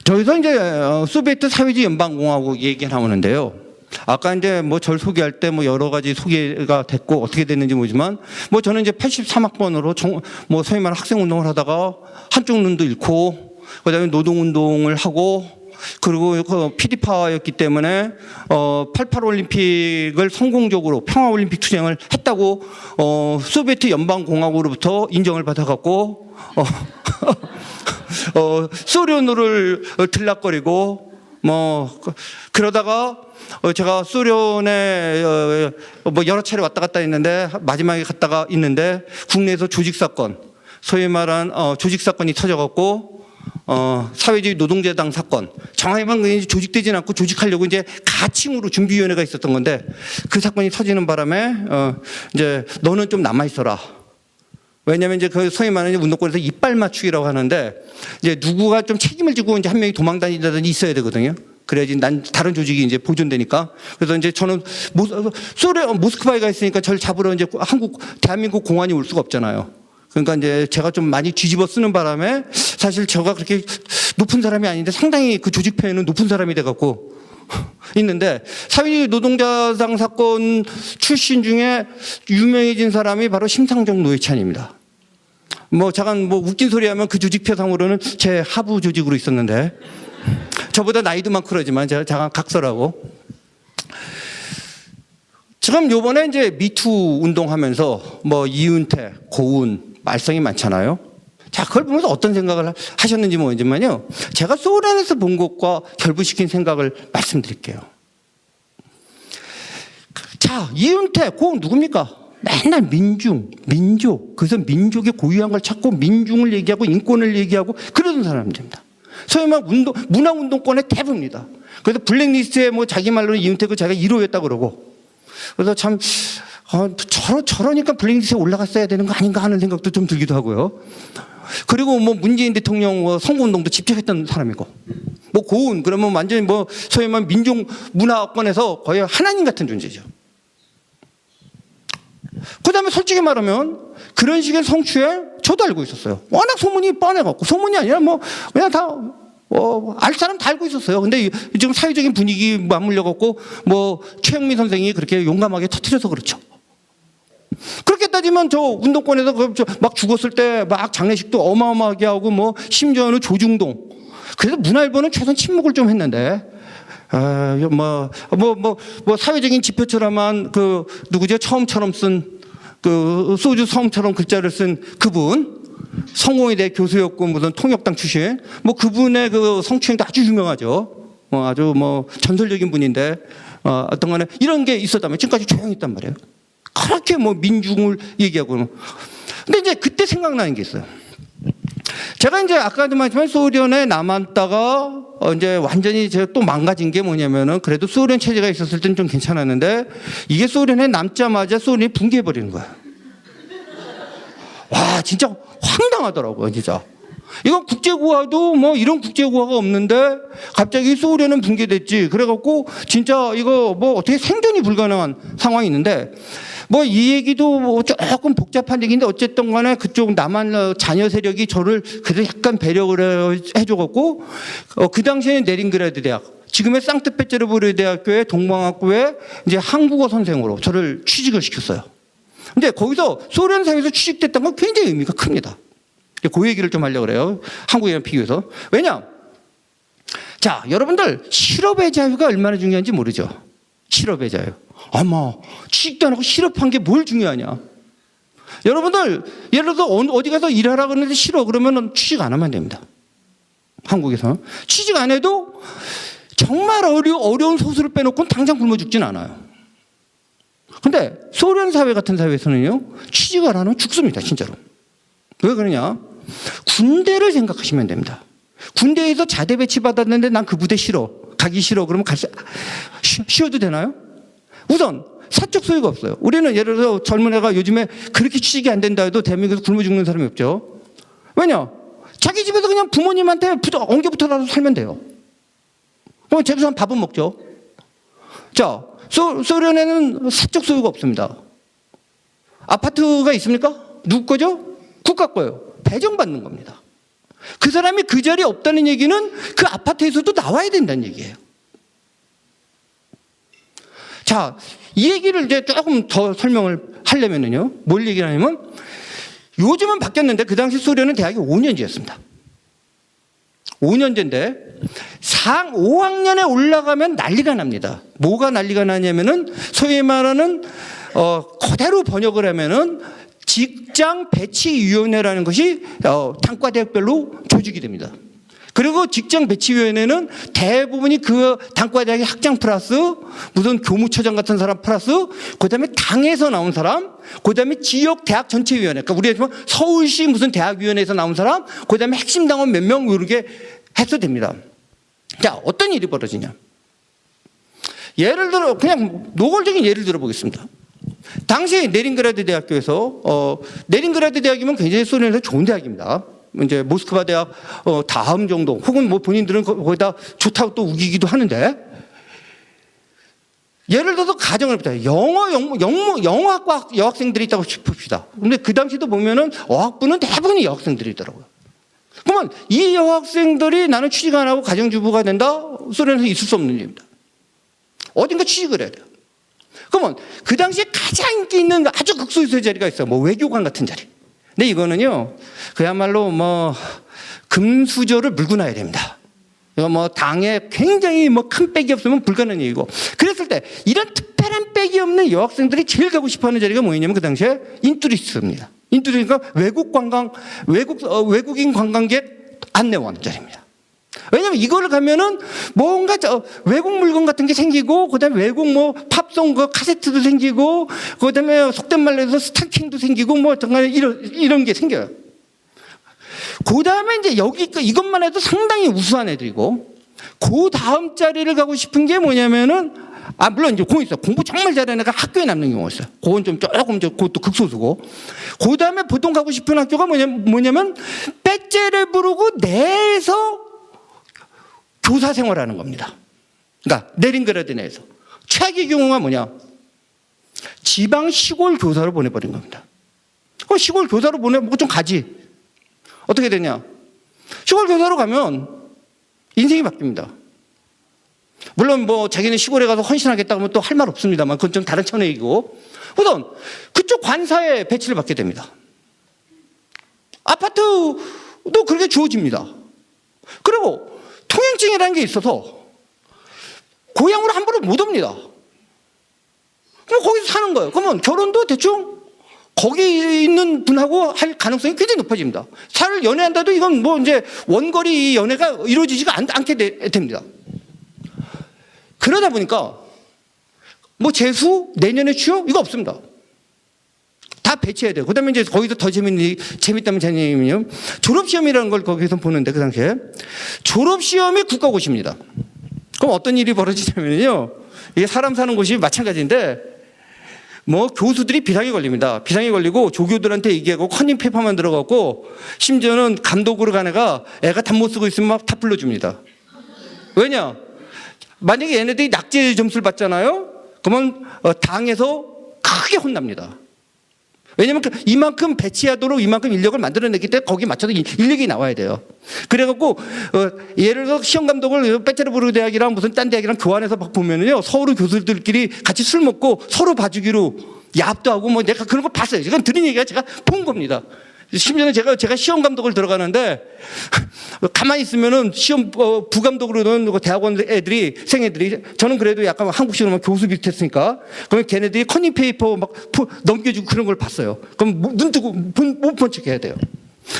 저기서 이제 소비에트 사회주의 연방공화국 얘기를 나오는데요. 아까 이제 절 소개할 때 여러 가지 소개가 됐고 어떻게 됐는지 모르지만 저는 이제 83학번으로 소위 말하는 학생운동을 하다가 한쪽 눈도 잃고 그다음에 노동운동을 하고 그리고 PD파였기 때문에 88 올림픽을 성공적으로 평화올림픽 투쟁을 했다고 소비에트 연방공화국으로부터 인정을 받아갖고 소련으로를 들락거리고 그러다가 제가 소련에 여러 차례 왔다 갔다 했는데 마지막에 갔다가 있는데 국내에서 조직사건 소위 말한 조직사건이 터져갖고 사회주의 노동자당 사건. 정확히만 이제 조직되진 않고 조직하려고 이제 가칭으로 준비위원회가 있었던 건데 그 사건이 터지는 바람에 이제 너는 좀 남아 있어라. 왜냐하면 이제 그 소위 말하는 운동권에서 이빨 맞추기라고 하는데 이제 누구가 좀 책임을 지고 이제 한 명이 도망 다니다든지 있어야 되거든요. 그래야지 난 다른 조직이 이제 보존되니까. 그래서 이제 저는 소련 모스크바에 가 있으니까 저를 잡으러 이제 대한민국 공안이 올 수가 없잖아요. 그러니까 이제 제가 좀 많이 뒤집어 쓰는 바람에 사실 제가 그렇게 높은 사람이 아닌데 상당히 그 조직표에는 높은 사람이 돼갖고 있는데 사회주의 노동자당 사건 출신 중에 유명해진 사람이 바로 심상정 노회찬입니다. 뭐 잠깐 뭐 웃긴 소리 하면 그 조직표상으로는 제 하부 조직으로 있었는데 저보다 나이도 많고 그러지만 제가 잠깐 각설하고 지금 요번에 이제 미투 운동하면서 뭐 이은태, 고운 말썽이 많잖아요. 자, 그걸 보면서 어떤 생각을 하셨는지 모르지만요. 제가 소련에서 본 것과 결부시킨 생각을 말씀드릴게요. 자, 이은태, 고운 누굽니까? 맨날 민족. 그래서 민족의 고유한 걸 찾고 민중을 얘기하고 인권을 얘기하고 그러던 사람들입니다. 소위 말 문화운동권의 대부입니다. 그래서 블랙리스트에 뭐 자기 말로는 이은태가 자기가 1호였다 그러고 그래서 참 저러니까 블랙리스트에 올라갔어야 되는 거 아닌가 하는 생각도 좀 들기도 하고요. 그리고 뭐 문재인 대통령 선거운동도 직접 했던 사람이고 뭐 고운 그러면 완전히 뭐 소위 말 민족 문화권에서 거의 하나님 같은 존재죠. 그 다음에 솔직히 말하면 그런 식의 성추에 저도 알고 있었어요. 워낙 소문이 뻔해갖고 소문이 아니라 뭐 그냥 다 알 사람 다 알고 있었어요. 근데 지금 사회적인 분위기 맞물려갖고 뭐 최영민 선생이 그렇게 용감하게 터뜨려서 그렇죠. 그렇게 따지면 저 운동권에서 막 죽었을 때 막 장례식도 어마어마하게 하고 뭐 심지어는 조중동. 그래서 문화일보는 최소한 침묵을 좀 했는데 사회적인 지표처럼한 그 누구죠? 처음처럼 쓴 그 소주 처음처럼 글자를 쓴 그분 성공회대 교수였고 무슨 통역당 출신 뭐 그분의 그 성추행도 아주 유명하죠. 아주 뭐 전설적인 분인데 어떤 간에 이런 게 있었다면 지금까지 조용히 했단 말이에요. 그렇게 뭐 민중을 얘기하고. 근데 이제 그때 생각나는 게 있어요. 제가 이제 아까도 말했지만 소련에 남았다가 이제 완전히 제가 또 망가진 게 뭐냐면은 그래도 소련 체제가 있었을 때는 좀 괜찮았는데 이게 소련에 남자마자 소련이 붕괴해버리는 거야. 와, 진짜 황당하더라고요, 진짜. 이건 국제구화도 뭐 이런 국제구화가 없는데 갑자기 소련은 붕괴됐지. 그래갖고 진짜 이거 뭐 어떻게 생존이 불가능한 상황이 있는데 뭐 이 얘기도 뭐 조금 복잡한 얘기인데 어쨌든 간에 그쪽 남한 자녀 세력이 저를 그래도 약간 배려를 해줘갖고 그 당시에는 레닌그라드 대학 지금의 상트페테르부르 대학교의 동방학부의 이제 한국어 선생으로 저를 취직을 시켰어요. 근데 거기서 소련 사회에서 취직됐던 건 굉장히 의미가 큽니다. 그 얘기를 좀 하려고 그래요. 한국이랑 비교해서. 왜냐? 자, 여러분들 실업의 자유가 얼마나 중요한지 모르죠. 실업의 자유. 아마 취직도 안 하고 실업한 게 뭘 중요하냐. 여러분들 예를 들어서 어디 가서 일하라 그러는데 싫어 그러면 취직 안 하면 됩니다. 한국에서 취직 안 해도 정말 어려운 소수를 빼놓고는 당장 굶어 죽진 않아요. 근데 소련 사회 같은 사회에서는요 취직을 안 하면 죽습니다. 진짜로. 왜 그러냐? 군대를 생각하시면 됩니다. 군대에서 자대 배치 받았는데 난 그 부대 싫어. 가기 싫어. 그러면 쉬어도 되나요? 우선 사적 소유가 없어요. 우리는 예를 들어 젊은 애가 요즘에 그렇게 취직이 안 된다 해도 대한민국에서 굶어 죽는 사람이 없죠. 왜냐? 자기 집에서 그냥 부모님한테 엉겨붙어라도 살면 돼요. 그럼 재수한 밥은 먹죠. 자, 소련에는 사적 소유가 없습니다. 아파트가 있습니까? 누구 거죠? 국가 거예요. 배정받는 겁니다. 그 사람이 그 자리에 없다는 얘기는 그 아파트에서도 나와야 된다는 얘기예요. 자, 이 얘기를 이제 조금 더 설명을 하려면요. 뭘 얘기를 하냐면 요즘은 바뀌었는데 그 당시 소련은 대학이 5년제였습니다. 5년제인데 5학년에 올라가면 난리가 납니다. 뭐가 난리가 나냐면은 소위 말하는 그대로 번역을 하면은 직장 배치위원회라는 것이 단과대학별로 조직이 됩니다. 그리고 직장배치위원회는 대부분이 그 단과대학의 학장 플러스 무슨 교무처장 같은 사람 플러스 그다음에 당에서 나온 사람, 그다음에 지역 대학 전체위원회, 그러니까 우리가 서울시 무슨 대학위원회에서 나온 사람, 그다음에 핵심 당원 몇 명 이렇게 해도 됩니다. 자, 어떤 일이 벌어지냐? 예를 들어 그냥 노골적인 예를 들어보겠습니다. 당시 레닌그라드 대학교에서 레닌그라드 대학이면 굉장히 소련에서 좋은 대학입니다. 이제 모스크바 대학 다음 정도, 혹은 뭐 본인들은 거기다 좋다고 또 우기기도 하는데, 예를 들어서 가정을 보자. 영어학과 여학생들이 있다고 봅시다. 근데 그 당시도 보면은 어학부는 대부분이 여학생들이더라고요. 그러면 이 여학생들이 나는 취직 안 하고 가정주부가 된다? 소련에서 있을 수 없는 일입니다. 어딘가 취직을 해야 돼요. 그러면 그 당시에 가장 인기 있는 아주 극소수의 자리가 있어요. 뭐 외교관 같은 자리. 근데 이거는요, 그야말로 뭐 금수저를 물고 나야 됩니다. 이거 뭐 당에 굉장히 뭐 큰 백이 없으면 불가능한 얘기고. 그랬을 때 이런 특별한 백이 없는 여학생들이 제일 가고 싶어하는 자리가 뭐였냐면 그 당시에 인투리스트입니다. 인투리스트가 외국인 관광객 안내원 자리입니다. 왜냐면 이거를 가면은 뭔가 외국 물건 같은 게 생기고, 그 다음에 외국 뭐 팝송 그 카세트도 생기고, 그 다음에 속된 말로 해서 스타킹도 생기고, 뭐 정말 이런 게 생겨요. 그 다음에 이제 여기 이것만 해도 상당히 우수한 애들이고, 그 다음 자리를 가고 싶은 게 뭐냐면은, 물론 이제 공부 있어요. 공부 정말 잘하는 애가 학교에 남는 경우가 있어요. 그건 좀 조금, 그것도 극소수고. 그 다음에 보통 가고 싶은 학교가 뭐냐면, 백제를 부르고 내에서 교사 생활하는 겁니다. 그러니까 레닌그라드 내에서 최악의 경우가 뭐냐? 지방 시골 교사로 보내버린 겁니다. 그 시골 교사로 보내면 좀 가지. 어떻게 되냐? 시골 교사로 가면 인생이 바뀝니다. 물론 뭐 자기는 시골에 가서 헌신하겠다고 하면 또 할 말 없습니다만, 그건 좀 다른 차원이고, 우선 그쪽 관사에 배치를 받게 됩니다. 아파트도 그렇게 주어집니다. 그리고 통행증이라는 게 있어서 고향으로 함부로 못 옵니다. 그럼 거기서 사는 거예요. 그러면 결혼도 대충 거기 있는 분하고 할 가능성이 굉장히 높아집니다. 사를 연애한다도 이건 뭐 이제 원거리 연애가 이루어지지가 않게 됩니다. 그러다 보니까 뭐 재수, 내년에 취업 이거 없습니다. 다 배치해야 돼요. 그 다음에 이제 거기서 더 재밌다면 재미있냐면 졸업시험이라는 걸 거기서 보는데, 그 당시에 졸업시험이 국가고시입니다. 그럼 어떤 일이 벌어지냐면요, 이게 사람 사는 곳이 마찬가지인데, 뭐 교수들이 비상이 걸립니다. 비상이 걸리고 조교들한테 얘기하고 커닝 페이퍼만 들어갔고, 심지어는 감독으로 간 애가 답 못 쓰고 있으면 막 다 불러줍니다. 왜냐? 만약에 얘네들이 낙제 점수를 받잖아요? 그러면 당에서 크게 혼납니다. 왜냐면 이만큼 배치하도록 이만큼 인력을 만들어냈기 때문에 거기에 맞춰서 인력이 나와야 돼요. 그래갖고 예를 들어 시험 감독을 페테르부르크 대학이랑 무슨 딴 대학이랑 교환해서 보면은요, 서울 교수들끼리 같이 술 먹고 서로 봐주기로 야합도 하고, 뭐 내가 그런 거 봤어요. 지금 들은 얘기가 제가 본 겁니다. 심지어는 제가 시험 감독을 들어가는데 가만히 있으면은 시험 부감독으로는 대학원 생애들이 저는 그래도 약간 한국식으로 막 교수 비슷했으니까, 그러면 걔네들이 커닝 페이퍼 막 넘겨주고 그런 걸 봤어요. 그럼 눈 뜨고 못 본 척 해야 돼요.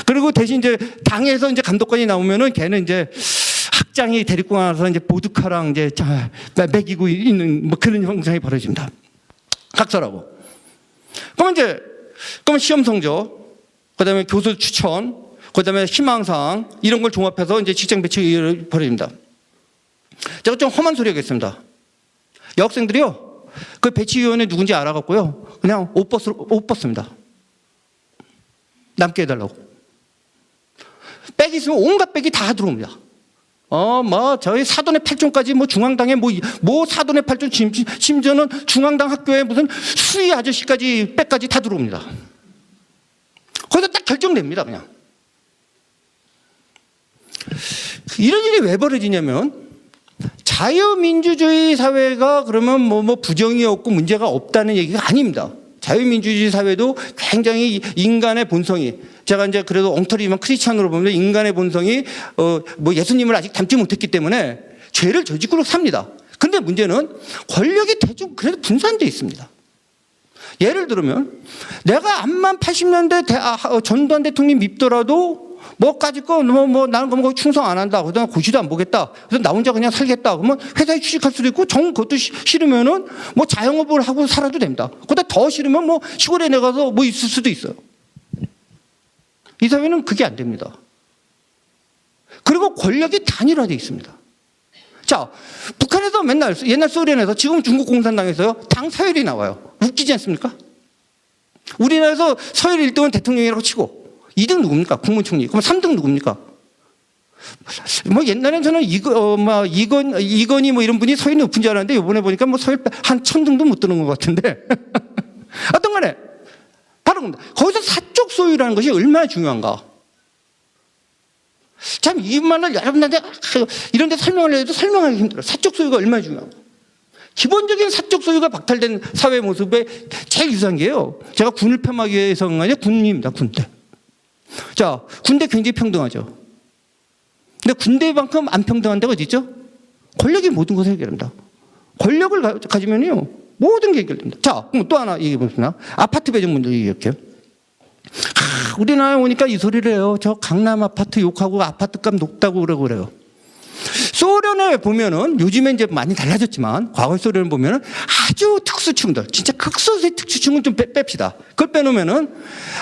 그리고 대신 이제 당에서 이제 감독관이 나오면은 걔는 이제 학장이 데리고 와서 이제 보드카랑 이제 먹이고 있는 뭐 그런 현상이 벌어집니다. 각서라고. 그러면 시험 성적, 그다음에 교수 추천, 그다음에 희망사항 이런 걸 종합해서 이제 직장 배치를 벌입니다. 제가 좀 험한 소리 하겠습니다. 여학생들이요, 그 배치위원회 누군지 알아갖고요, 그냥 옷 벗습니다. 남게 해달라고. 백이 있으면 온갖 백이 다 들어옵니다. 뭐 저희 사돈의 팔촌까지 뭐 중앙당에 뭐 사돈의 팔촌, 심지어는 중앙당 학교에 무슨 수위 아저씨까지 백까지 다 들어옵니다. 거기서 딱 결정됩니다, 그냥. 이런 일이 왜 벌어지냐면, 자유민주주의 사회가 그러면 뭐 부정이 없고 문제가 없다는 얘기가 아닙니다. 자유민주주의 사회도 굉장히 인간의 본성이, 제가 이제 그래도 엉터리만 크리스찬으로 보면 인간의 본성이 뭐 예수님을 아직 닮지 못했기 때문에 죄를 저지르고 삽니다. 근데 문제는 권력이 대충 그래도 분산되어 있습니다. 예를 들면 내가 암만 80년대 전두환 대통령 밉더라도 뭐까짓 거, 나는 그거 충성 안 한다. 그다음 고시도 안 보겠다. 그래서 나 혼자 그냥 살겠다. 그러면 회사에 취직할 수도 있고, 그것도 싫으면은 뭐 자영업을 하고 살아도 됩니다. 그보다 더 싫으면 뭐 시골에 내가서 뭐 있을 수도 있어요. 이 사회는 그게 안 됩니다. 그리고 권력이 단일화되어 있습니다. 자, 북한에서 맨날 옛날 소련에서 지금 중국 공산당에서요, 당 서열이 나와요. 웃기지 않습니까? 우리나라에서 서열 1등은 대통령이라고 치고 2등 누굽니까? 국무총리. 그럼 3등 누굽니까? 뭐 옛날엔 저는 이건희 뭐 이런 분이 서열이 높은 줄 알았는데 이번에 보니까 뭐 서열 한 1000등도 못 드는 것 같은데 어떤 간에 바로 그겁니다. 거기서 사적 소유라는 것이 얼마나 중요한가. 참 이 말을 여러분들한테 이런 데 설명을 해도 설명하기 힘들어요. 사적 소유가 얼마나 중요한가. 기본적인 사적 소유가 박탈된 사회 모습에 제일 유사한 게요. 제가 군을 폄하하기 위해서 한 게 아니라 군입니다. 군대. 자, 군대 굉장히 평등하죠. 근데 군대만큼 안 평등한 데가 어디 있죠? 권력이 모든 것을 해결합니다. 권력을 가지면요, 모든 게 해결됩니다. 자, 그럼 또 하나 얘기해 봅시다. 아파트 배정 문제 얘기할게요. 우리나라에 오니까 이 소리를 해요. 저 강남 아파트 욕하고 아파트 값 높다고 그래요. 소련에 보면은 요즘에 이제 많이 달라졌지만 과거 소련을 보면은 아주 특수층들, 진짜 극소수의 특수층은 좀 뺍시다. 그걸 빼놓으면은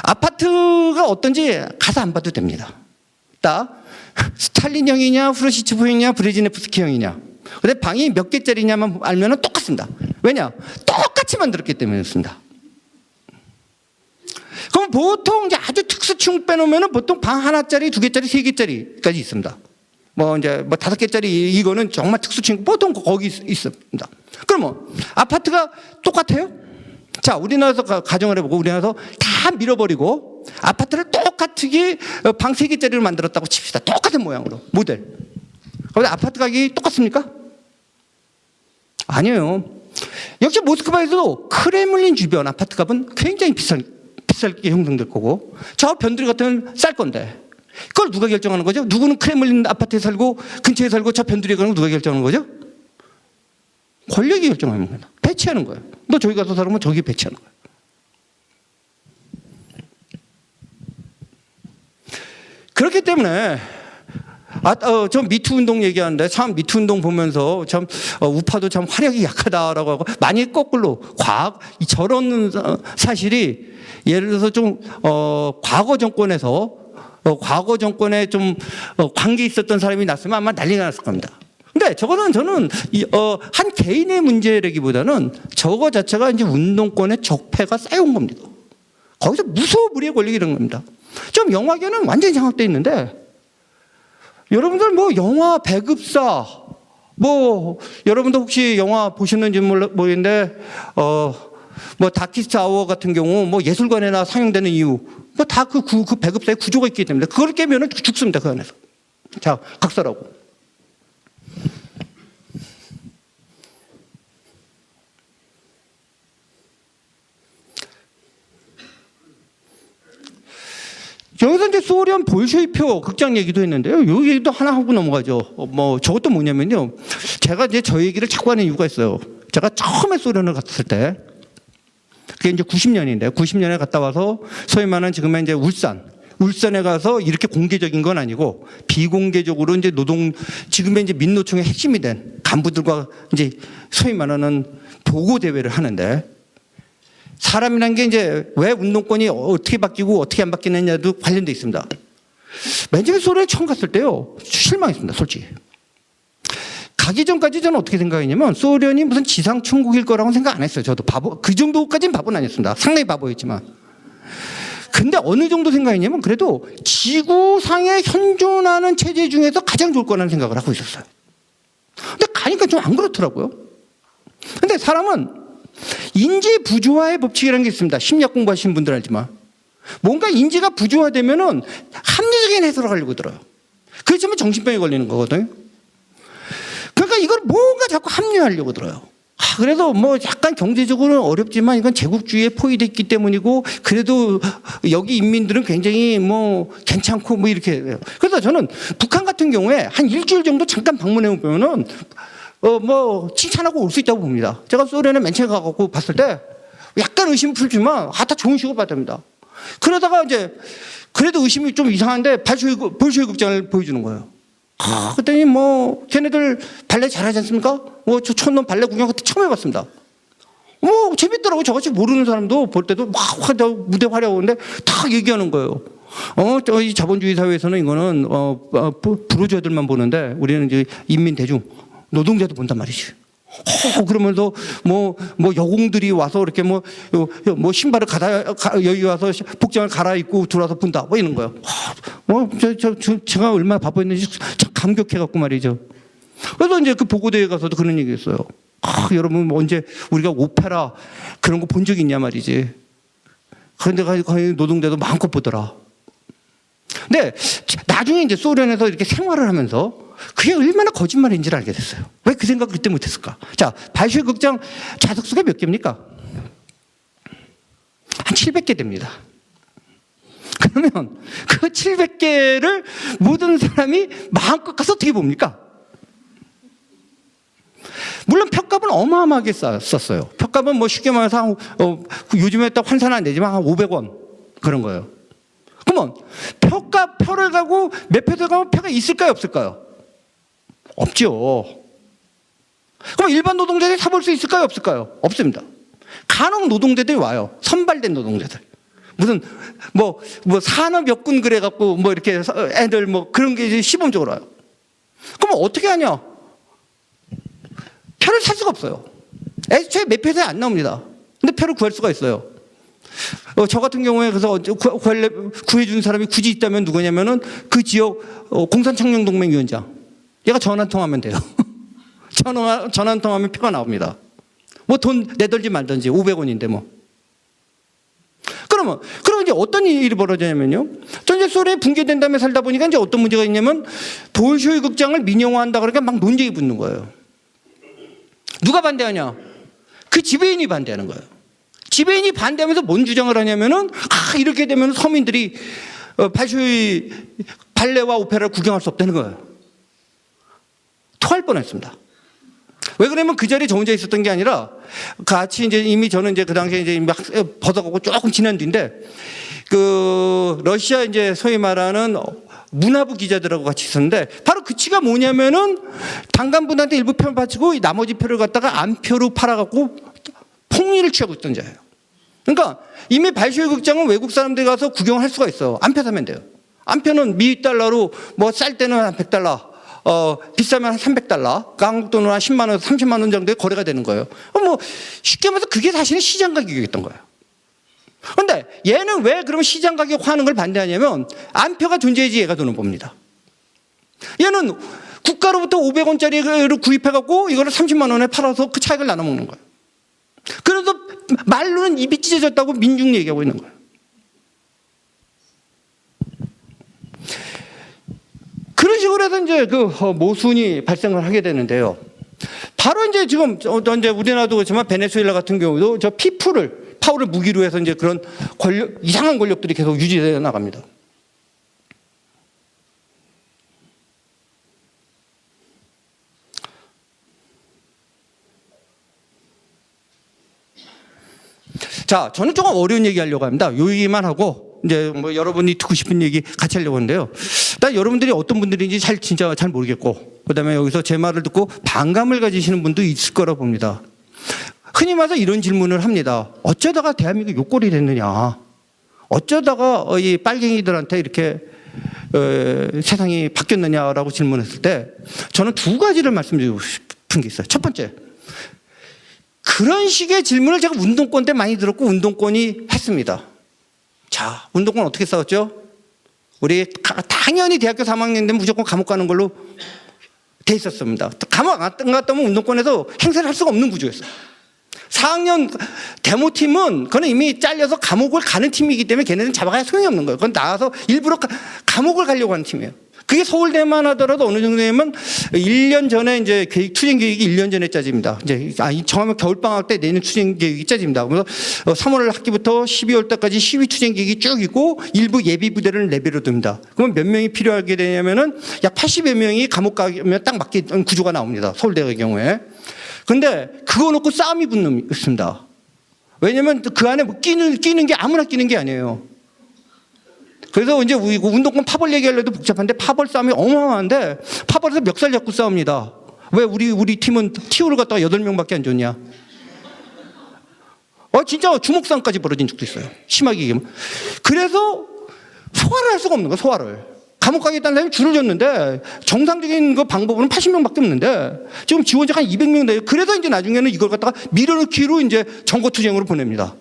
아파트가 어떤지 가서 안 봐도 됩니다. 딱 스탈린형이냐, 후르시초프형이냐, 브레지네프스키형이냐. 근데 방이 몇 개짜리냐만 알면은 똑같습니다. 왜냐? 똑같이 만들었기 때문이었습니다. 그럼 보통 이제 아주 특수층 빼놓으면은 보통 방 하나짜리, 2개짜리, 3개짜리까지 있습니다. 뭐 이제 뭐 5개짜리 이거는 정말 특수층 보통 거기 있습니다. 그러면 아파트가 똑같아요? 자, 우리나라에서 가정을 해보고 우리나라에서 다 밀어버리고 아파트를 똑같이 방 3개짜리로 만들었다고 칩시다. 똑같은 모양으로 모델. 그런데 아파트 가격이 똑같습니까? 아니에요. 역시 모스크바에서도 크레물린 주변 아파트 값은 굉장히 비싸게 형성될 거고 저 변두리 같은 쌀 건데 그걸 누가 결정하는 거죠? 누구는 크레물린 아파트에 살고 근처에 살고 저 변두리에 가는 거 누가 결정하는 거죠? 권력이 결정하는 거예요. 배치하는 거예요. 너 저기 가서 살면 저기 배치하는 거예요. 그렇기 때문에 저 미투 운동 얘기하는데 참 미투 운동 보면서 참 우파도 참 화력이 약하다라고 하고 많이 거꾸로 저런 사실이 예를 들어서 좀 과거 정권에 좀 관계 있었던 사람이 났으면 아마 난리가 났을 겁니다. 근데 저는 한 개인의 문제라기보다는 저거 자체가 이제 운동권의 적폐가 쌓여온 겁니다. 거기서 무소불위의 권력이 이런 겁니다. 좀 영화계는 완전히 장악되어 있는데 여러분들 뭐 영화 배급사 뭐 여러분들 혹시 영화 보셨는지 모르겠는데 뭐 다키스트 아워 같은 경우 뭐 예술관에나 상영되는 이유 뭐 다 그 배급사의 구조가 있기 때문에 그걸 깨면은 죽습니다. 그 안에서. 자, 각설하고. 여기서 이제 소련 볼쇼이표 극장 얘기도 했는데요. 이 얘기도 하나 하고 넘어가죠. 뭐 저것도 뭐냐면요. 제가 이제 저 얘기를 자꾸 하는 이유가 있어요. 제가 처음에 소련을 갔을 때 그게 이제 90년인데 90년에 갔다 와서 소위 말하는 지금의 이제 울산에 가서 이렇게 공개적인 건 아니고 비공개적으로 이제 지금의 이제 민노총의 핵심이 된 간부들과 이제 소위 말하는 보고 대회를 하는데 사람이란 게 이제 왜 운동권이 어떻게 바뀌고 어떻게 안 바뀌느냐도 관련돼 있습니다. 맨 처음에 소련에 처음 갔을 때요. 실망했습니다. 솔직히. 가기 전까지 저는 어떻게 생각했냐면 소련이 무슨 지상 천국일 거라고 생각 안 했어요. 저도 그 정도까지는 바보는 아니었습니다. 상당히 바보였지만. 근데 어느 정도 생각했냐면 그래도 지구상에 현존하는 체제 중에서 가장 좋을 거라는 생각을 하고 있었어요. 근데 가니까 좀 안 그렇더라고요. 근데 사람은 인지 부조화의 법칙이라는 게 있습니다. 심리학 공부하신 분들 알지만 뭔가 인지가 부조화되면은 합리적인 해석을 하려고 들어요. 그렇지만 정신병에 걸리는 거거든요. 그러니까 이걸 뭔가 자꾸 합리화하려고 들어요. 그래서 뭐 약간 경제적으로는 어렵지만 이건 제국주의에 포위됐기 때문이고 그래도 여기 인민들은 굉장히 뭐 괜찮고 뭐 이렇게 해요. 그래서 저는 북한 같은 경우에 한 일주일 정도 잠깐 방문해 보면은 뭐 칭찬하고 올 수 있다고 봅니다. 제가 소련에 맨 처음에 가고 봤을 때 약간 의심 풀지만 다 좋은 식으로 받습니다. 그러다가 이제 그래도 의심이 좀 이상한데 볼쇼이 극장을 보여주는 거예요. 그랬더니 뭐 걔네들 발레 잘하지 않습니까? 뭐 저 촌놈 발레 구경 그때 처음 해봤습니다. 뭐 재밌더라고. 저같이 모르는 사람도 볼 때도 막 무대 화려하는데 다 얘기하는 거예요. 이 자본주의 사회에서는 이거는 부르주아들만 보는데 우리는 이제 인민 대중 노동자도 본단 말이지. 그러면서 뭐 여공들이 와서 이렇게 뭐 신발을 여기 와서 복장을 갈아입고 들어와서 본다 뭐 이런 거예요. 제가 얼마나 바빴는지 참 감격해갖고 말이죠. 그래서 이제 그 보고대회 가서도 그런 얘기했어요. 여러분 언제 우리가 오페라 그런 거 본 적 있냐 말이지. 그런데 거의 노동자도 마음껏 보더라. 근데 나중에 이제 소련에서 이렇게 생활을 하면서 그게 얼마나 거짓말인지를 알게 됐어요. 왜 그 생각을 그때 못했을까? 자, 발쇼이 극장 좌석수가 몇 개입니까? 한 700개 됩니다. 그러면 그 700개를 모든 사람이 마음껏 가서 어떻게 봅니까? 물론 표값은 어마어마하게 썼어요. 표값은 뭐 쉽게 말해서 요즘에 딱 환산 안 되지만 한 500원 그런 거예요. 그러면 표를 가고 매표소 가면 표가 있을까요, 없을까요? 없죠. 그럼 일반 노동자들이 사볼 수 있을까요, 없을까요? 없습니다. 간혹 노동자들이 와요. 선발된 노동자들. 무슨 뭐 산업 역군 그래갖고 뭐 이렇게 애들 뭐 그런 게 이제 시범적으로 와요. 그럼 어떻게 하냐? 표를 살 수가 없어요. 애초에 매표소에 안 나옵니다. 근데 표를 구할 수가 있어요. 저 같은 경우에 그래서 구해준 사람이 굳이 있다면 누구냐면은 그 지역 공산청년동맹 위원장. 얘가 전화 한 통하면 돼요. 전화 한 통하면 표가 나옵니다. 뭐 돈 내던지 말던지 500원인데 뭐. 그럼 이제 어떤 일이 벌어지냐면요. 전제 소련이 붕괴된 다음에 살다 보니까 이제 어떤 문제가 있냐면 볼쇼이 극장을 민영화한다 그러니까 막 논쟁이 붙는 거예요. 누가 반대하냐? 그 지배인이 반대하는 거예요. 지배인이 반대하면서 뭔 주장을 하냐면은 이렇게 되면 서민들이 발쇼이 발레와 오페라를 구경할 수 없다는 거예요. 토할 뻔했습니다. 왜 그러냐면 그 자리에 저 혼자 있었던 게 아니라 같이 이제 이미 저는 이제 그 당시에 이제 막 벗어가고 조금 지난 뒤인데 그 러시아 이제 소위 말하는 문화부 기자들하고 같이 있었는데 바로 그 치가 뭐냐면은 당간분한테 일부 표를 바치고 나머지 표를 갖다가 안표로 팔아갖고 폭리를 취하고 있던 자예요. 그러니까 이미 발쇼이 극장은 외국 사람들이 가서 구경할 수가 있어요. 안표 사면 돼요. 안표는 미 달러로 뭐 쌀 때는 한 100달러, 비싸면 한 300달러, 한국 돈으로 한 10만 원, 30만 원 정도의 거래가 되는 거예요. 뭐 쉽게 말해서 그게 사실은 시장 가격이었던 거예요. 그런데 얘는 왜 그러면 시장 가격 하는 걸 반대하냐면 안표가 존재해야지 얘가 돈을 법니다. 얘는 국가로부터 500원짜리를 구입해갖고 이거를 30만 원에 팔아서 그 차익을 나눠 먹는 거예요. 그래서 말로는 입이 찢어졌다고 민중 얘기하고 있는 거예요. 그런 식으로 해서 이제 그 모순이 발생을 하게 되는데요. 바로 이제 지금 이제 우리나라도 그렇지만 베네수엘라 같은 경우도 저 파울을 무기로 해서 이제 그런 이상한 권력들이 계속 유지되어 나갑니다. 자, 저는 조금 어려운 얘기 하려고 합니다. 요 얘기만 하고 이제 뭐 여러분이 듣고 싶은 얘기 같이 하려고 하는데요. 일단 여러분들이 어떤 분들인지 진짜 잘 모르겠고, 그다음에 여기서 제 말을 듣고 반감을 가지시는 분도 있을 거라 봅니다. 흔히 말해서 이런 질문을 합니다. 어쩌다가 대한민국 욕골이 됐느냐? 어쩌다가 이 빨갱이들한테 이렇게 세상이 바뀌었느냐라고 질문했을 때 저는 두 가지를 말씀드리고 싶은 게 있어요. 첫 번째, 그런 식의 질문을 제가 운동권 때 많이 들었고 운동권이 했습니다. 자, 운동권 어떻게 싸웠죠? 우리 당연히 대학교 3학년 때 무조건 감옥 가는 걸로 돼 있었습니다. 감옥 안 갔다면 운동권에서 행사를 할 수가 없는 구조였어요. 4학년 데모팀은 그건 이미 잘려서 감옥을 가는 팀이기 때문에 걔네들은 잡아가야 소용이 없는 거예요. 그건 나와서 일부러 감옥을 가려고 하는 팀이에요. 그게 서울대만 하더라도 어느 정도 되면 1년 전에 이제 투쟁 계획이 1년 전에 짜집니다. 이제 정하면 겨울방학 때 내년 투쟁 계획이 짜집니다. 그래서 3월 학기부터 12월 달까지 시위 투쟁 계획이 쭉 있고 일부 예비 부대를 내비로 둡니다. 그러면 몇 명이 필요하게 되냐면은 약 80여 명이 감옥 가면 딱 맞게 구조가 나옵니다. 서울대의 경우에. 근데 그거 놓고 싸움이 붙습니다. 왜냐면 그 안에 끼는 게 아무나 끼는 게 아니에요. 그래서 이제 운동권 파벌 얘기하려도 복잡한데 파벌 싸움이 어마어마한데 파벌에서 멱살 잡고 싸웁니다. 왜 우리 팀은 티오를 갖다가 8명밖에 안 줬냐? 진짜 주먹싸움까지 벌어진 적도 있어요. 심하게 얘기하면. 그래서 소화를 할 수가 없는 거야, 소화를. 감옥 가겠다는 사람이 줄을 줬는데 정상적인 그 방법으로는 80명밖에 없는데 지금 지원자가 한 200명 돼요. 그래서 이제 나중에는 이걸 갖다가 밀어넣기로 이제 정거투쟁으로 보냅니다.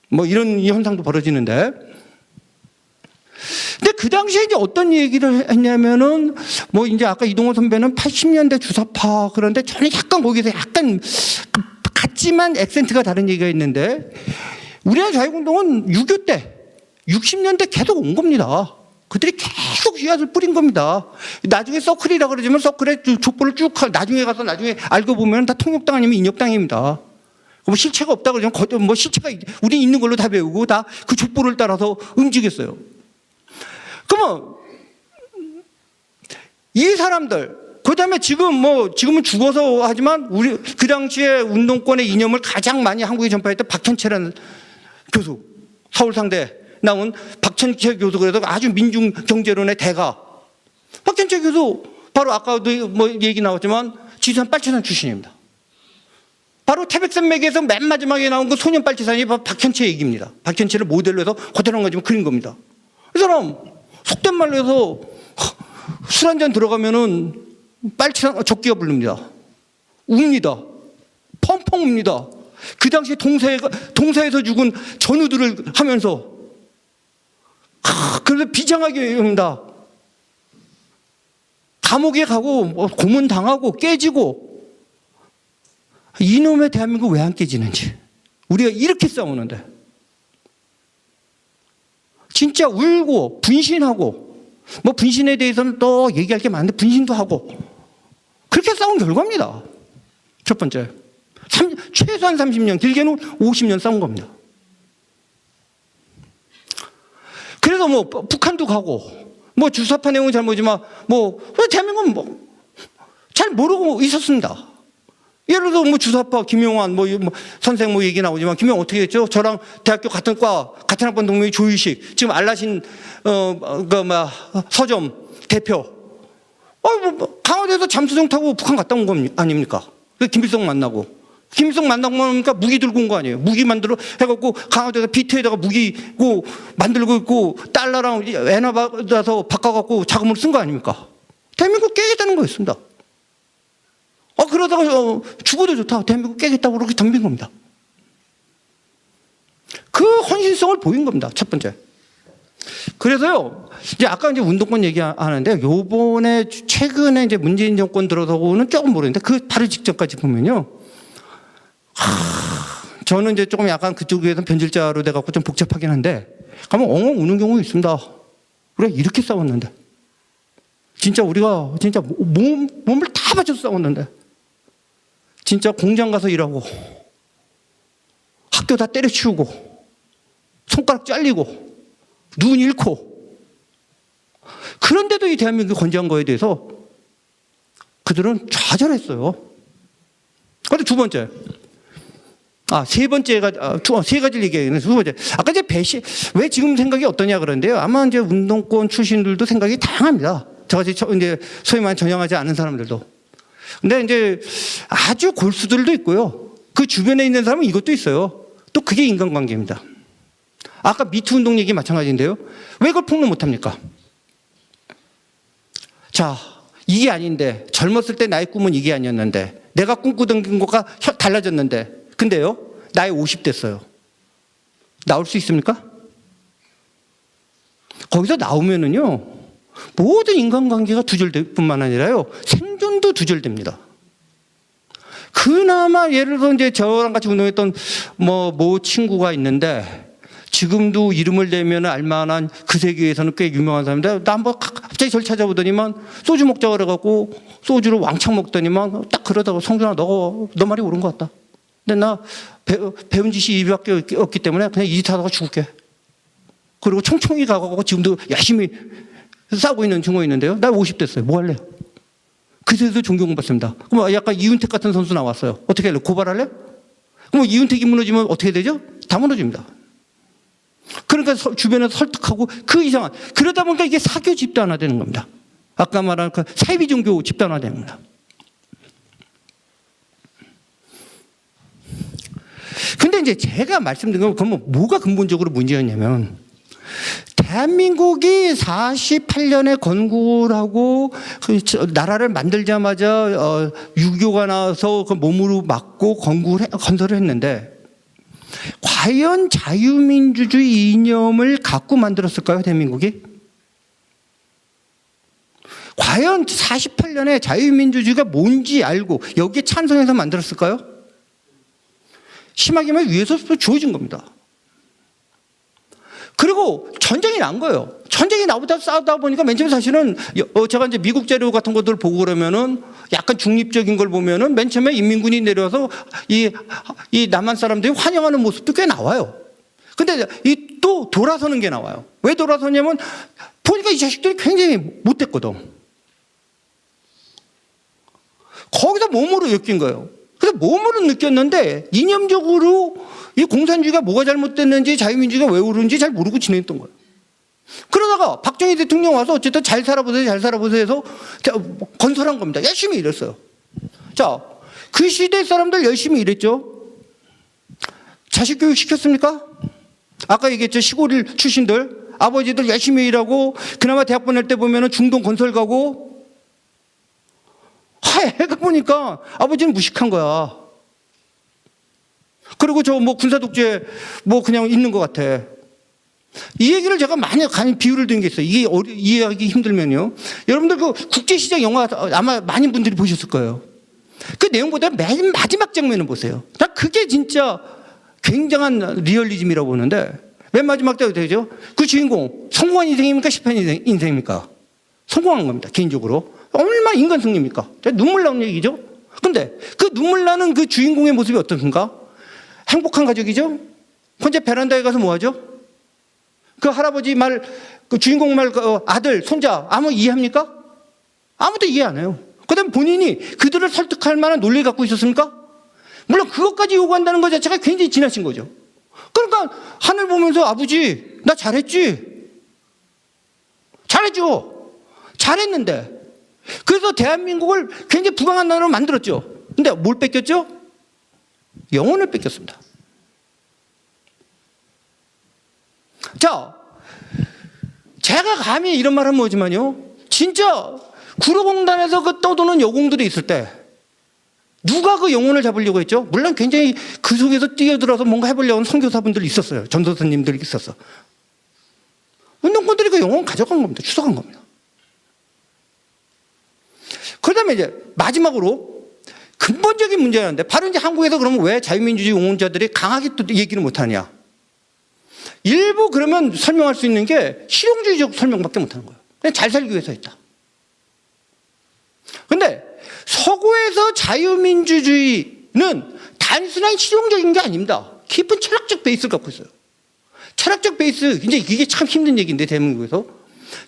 뭐 이런 현상도 벌어지는데. 근데 그 당시에 이제 어떤 얘기를 했냐면은 뭐 이제 아까 이동호 선배는 80년대 주사파 그런데 저는 약간 거기서 약간 같지만 액센트가 다른 얘기가 있는데 우리나라 자유운동은 6.25 때 60년대 계속 온 겁니다. 그들이 계속 씨앗을 뿌린 겁니다. 나중에 서클이라고 그러지만 서클에 족보를 쭉 나중에 가서 나중에 알고 보면 다 통역당 아니면 인역당입니다. 뭐 실체가 없다고 그러면 뭐 실체가 우리 있는 걸로 다 배우고 다 그 족보를 따라서 움직였어요. 그러면 이 사람들 그다음에 지금은 죽어서 하지만 우리 그 당시에 운동권의 이념을 가장 많이 한국에 전파했던 박현채라는 교수, 서울상대 나온 박현채 교수 그래서 아주 민중 경제론의 대가. 박현채 교수 바로 아까도 뭐 얘기 나왔지만 지산 빨치산 출신입니다. 바로 태백산맥에서 맨 마지막에 나온 그 소년 빨치산이 바로 박현채 얘기입니다. 박현채를 모델로 해서 그대로 가지고 그린 겁니다. 이 사람 속된 말로 해서 술 한잔 들어가면은 빨치산 적기가 부릅니다. 웁니다. 펑펑 웁니다. 그 당시 동사에서 죽은 전우들을 하면서 그래서 비장하게 웁니다. 감옥에 가고 고문 당하고 깨지고 이놈의 대한민국 왜 안 깨지는지 우리가 이렇게 싸우는데 진짜 울고 분신하고 뭐 분신에 대해서는 또 얘기할 게 많은데 분신도 하고 그렇게 싸운 결과입니다. 첫 번째 최소한 30년 길게는 50년 싸운 겁니다. 그래서 뭐 북한도 가고 뭐 주사파 내용은 잘 모르지만 뭐 대한민국은 뭐 잘 모르고 있었습니다. 예를 들어 뭐 주사파 김용환 뭐 선생 뭐 얘기 나오지만 김용환 어떻게 했죠? 저랑 대학교 같은 과 같은 학번 동명이 조유식 지금 알라신 서점 대표 강화도에서 잠수정 타고 북한 갔다 온 거 아닙니까? 김일성 만나고 보니까 무기 들고 온 거 아니에요? 무기 만들어 해갖고 강화도에서 비트에다가 무기 만들고 있고 달러랑 엔화 받아서 바꿔갖고 자금을 쓴 거 아닙니까? 대한민국 깨겠다는 거였습니다. 그러다가 죽어도 좋다. 대한민국 깨겠다고 그렇게 덤빈 겁니다. 그 헌신성을 보인 겁니다. 첫 번째. 그래서요, 이제 아까 이제 운동권 얘기하는데 요번에 최근에 이제 문재인 정권 들어서고는 조금 모르겠는데 그 바로 직전까지 보면요. 저는 이제 조금 약간 그쪽에서 변질자로 돼갖고 좀 복잡하긴 한데 가면 엉엉 우는 경우 있습니다. 우리가 이렇게 싸웠는데. 진짜 우리가 진짜 몸을 다 바쳐서 싸웠는데. 진짜 공장 가서 일하고 학교 다 때려치우고 손가락 잘리고 눈 잃고 그런데도 이 대한민국이 건재한 거에 대해서 그들은 좌절했어요. 그런데 두 번째 세 번째가 세 가지를 얘기하는 두 번째 아까 이제 왜 지금 생각이 어떠냐 그런데요. 아마 이제 운동권 출신들도 생각이 다양합니다. 저같이 이제 소위 말해 전향하지 않은 사람들도. 근데 이제 아주 골수들도 있고요. 그 주변에 있는 사람은 이것도 있어요. 또 그게 인간관계입니다. 아까 미투 운동 얘기 마찬가지인데요. 왜 그걸 폭로 못합니까? 자, 이게 아닌데 젊었을 때 나의 꿈은 이게 아니었는데 내가 꿈꾸던 것과 달라졌는데 근데요. 나이 50됐어요. 나올 수 있습니까? 거기서 나오면은요. 모든 인간관계가 두절될 뿐만 아니라요. 생존도 두절됩니다. 그나마 예를 들어 이제 저랑 같이 운동했던 모 친구가 있는데 지금도 이름을 내면 알만한 그 세계에서는 꽤 유명한 사람인데 나 한번 갑자기 저를 찾아보더니만 소주 먹자고 그래갖고 소주를 왕창 먹더니만 딱 그러다가 성준아 너 말이 옳은 것 같다. 근데 나 배운 짓이 이밖에 없기 때문에 그냥 이 짓 하다가 죽을게. 그리고 총총히 가고 지금도 열심히 싸우고 있는 친구가 있는데요. 나 50됐어요. 뭐 할래? 그새도 존경받습니다. 그럼 약간 이윤택 같은 선수 나왔어요. 어떻게 할래? 고발할래? 그럼 이윤택이 무너지면 어떻게 되죠? 다 무너집니다. 그러니까 주변에서 설득하고 그 이상한, 그러다 보니까 이게 사교 집단화되는 겁니다. 아까 말한 그 사이비 종교 집단화되는 겁니다. 근데 이제 제가 말씀드린 건 그러면 뭐가 근본적으로 문제였냐면, 대한민국이 48년에 건국을 하고 나라를 만들자마자 유교가 나와서 그 몸으로 맞고 건설을 했는데, 과연 자유민주주의 이념을 갖고 만들었을까요, 대한민국이? 과연 48년에 자유민주주의가 뭔지 알고 여기에 찬성해서 만들었을까요? 심하게 말하면 위에서 주어진 겁니다. 그리고 전쟁이 난 거예요. 전쟁이 나보다 싸우다 보니까 맨 처음에 사실은 제가 이제 미국 자료 같은 것들 보고 그러면은 약간 중립적인 걸 보면은 맨 처음에 인민군이 내려와서 이 남한 사람들이 환영하는 모습도 꽤 나와요. 근데 또 돌아서는 게 나와요. 왜 돌아서냐면 보니까 이 자식들이 굉장히 못됐거든. 거기서 몸으로 느낀 거예요. 그래서 몸으로 느꼈는데 이념적으로 이 공산주의가 뭐가 잘못됐는지 자유민주주의가 왜 오르는지 잘 모르고 지냈던 거예요. 그러다가 박정희 대통령 와서 어쨌든 잘 살아보세요 해서 건설한 겁니다. 열심히 일했어요. 자, 그 시대 사람들 열심히 일했죠. 자식 교육 시켰습니까? 아까 얘기했죠. 시골 출신들 아버지들 열심히 일하고 그나마 대학 보낼 때 보면은 중동 건설 가고, 애가 보니까 아버지는 무식한 거야. 그리고 저 뭐 군사 독재 뭐 그냥 있는 것 같아. 이 얘기를 제가 많이 비유를 든 게 있어요. 이게 이해하기 힘들면요. 여러분들 그 국제시장 영화 아마 많은 분들이 보셨을 거예요. 그 내용보다 맨 마지막 장면을 보세요. 나 그게 진짜 굉장한 리얼리즘이라고 보는데, 맨 마지막 때 되죠? 그 주인공 성공한 인생입니까? 실패한 인생입니까? 성공한 겁니다. 개인적으로. 얼마나 인간 승리입니까? 눈물 나는 얘기죠? 근데 그 눈물 나는 그 주인공의 모습이 어떻습니까? 행복한 가족이죠? 혼자 베란다에 가서 뭐 하죠? 그 할아버지 말, 그 주인공 말, 그 아들, 손자, 아무 이해합니까? 아무도 이해 안 해요. 그 다음에 본인이 그들을 설득할 만한 논리를 갖고 있었습니까? 물론 그것까지 요구한다는 것 자체가 굉장히 지나친 거죠. 그러니까 하늘 보면서 아버지, 나 잘했지? 잘했죠? 잘했는데. 그래서 대한민국을 굉장히 부강한 나라로 만들었죠. 근데 뭘 뺏겼죠? 영혼을 뺏겼습니다. 자, 제가 감히 이런 말 하면 뭐지만요, 진짜 구로공단에서 그 떠도는 여공들이 있을 때 누가 그 영혼을 잡으려고 했죠? 물론 굉장히 그 속에서 뛰어들어서 뭔가 해보려고 하는 선교사분들이 있었어요. 전도사님들이 있었어. 운동권들이 그 영혼 가져간 겁니다. 추석한 겁니다. 그 다음에 이제 마지막으로 근본적인 문제였는데, 바로 이제 한국에서 그러면 왜 자유민주주의 옹호자들이 강하게 또 얘기를 못하냐. 일부 그러면 설명할 수 있는 게 실용주의적 설명밖에 못하는 거예요. 그냥 잘 살기 위해서 했다. 근데 서구에서 자유민주주의는 단순한 실용적인 게 아닙니다. 깊은 철학적 베이스를 갖고 있어요. 철학적 베이스, 이제 이게 참 힘든 얘기인데, 대한민국에서.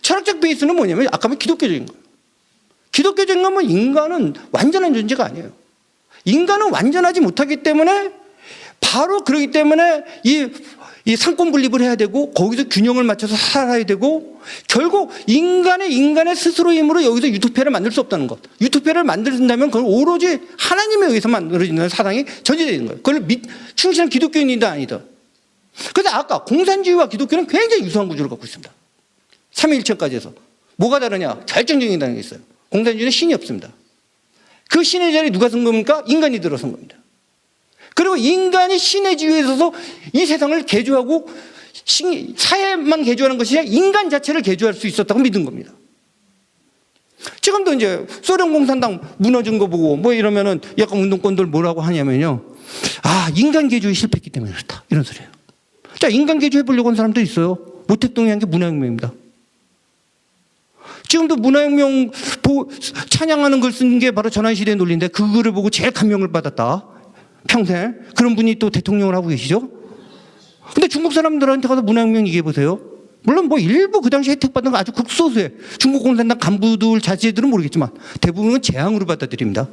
철학적 베이스는 뭐냐면 아까 말 기독교적인 거예요. 기독교적인 거면 인간은 완전한 존재가 아니에요. 인간은 완전하지 못하기 때문에, 바로 그러기 때문에 이 상권 분립을 해야 되고, 거기서 균형을 맞춰서 살아야 되고, 결국 인간의 스스로의 힘으로 여기서 유토피아를 만들 수 없다는 것. 유토피아를 만든다면 그건 오로지 하나님에 의해서 만들어지는 사상이 전제되는 거예요. 그걸 충실한 기독교인이다 아니다. 그래서 아까 공산주의와 기독교는 굉장히 유사한 구조를 갖고 있습니다. 삼위일체까지 해서. 뭐가 다르냐? 결정적인 다른 게 있어요. 공산주의는 신이 없습니다. 그 신의 자리에 누가 선 겁니까? 인간이 들어선 겁니다. 그리고 인간이 신의 지위에 서서 이 세상을 개조하고 사회만 개조하는 것이 아니라 인간 자체를 개조할 수 있었다고 믿은 겁니다. 지금도 이제 소련 공산당 무너진 거 보고 뭐 이러면은 약간 운동권들 뭐라고 하냐면요. 아, 인간 개조에 실패했기 때문에 그렇다. 이런 소리예요. 자, 인간 개조 해보려고 하는 사람도 있어요. 모택동이 한 게 문화혁명입니다. 지금도 문화혁명 찬양하는 걸 쓴 게 바로 전환시대의 논리인데, 그 글을 보고 제일 감명을 받았다. 평생. 그런 분이 또 대통령을 하고 계시죠? 근데 중국 사람들한테 가서 문화혁명 얘기해 보세요. 물론 뭐 일부 그 당시 혜택받은 거 아주 극소수의 중국 공산당 간부들 자제들은 모르겠지만 대부분은 재앙으로 받아들입니다.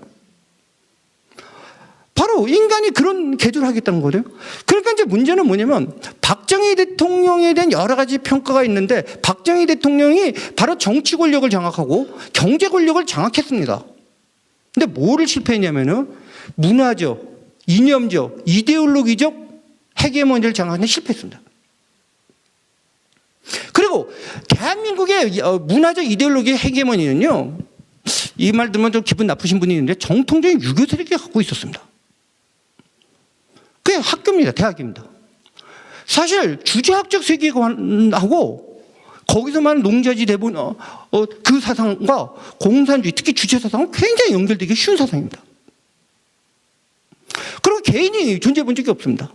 바로 인간이 그런 개조를 하겠다는 거예요. 그러니까 이제 이제 문제는 뭐냐면 박정희 대통령에 대한 여러 가지 평가가 있는데 박정희 대통령이 바로 정치 권력을 장악하고 경제 권력을 장악했습니다. 근데 뭐를 실패했냐면은 문화적, 이념적, 이데올로기적 헤게모니를 장악하는 데 실패했습니다. 그리고 대한민국의 문화적 이데올로기 헤게모니는요, 이 말 들으면 좀 기분 나쁘신 분이 있는데 정통적인 유교 세력이 갖고 있었습니다. 그게 학교입니다. 대학입니다. 사실 주제학적 세계관하고 거기서 말하는 농자지 대본 그 사상과 공산주의, 특히 주체 사상은 굉장히 연결되기 쉬운 사상입니다. 그리고 개인이 존재해 본 적이 없습니다.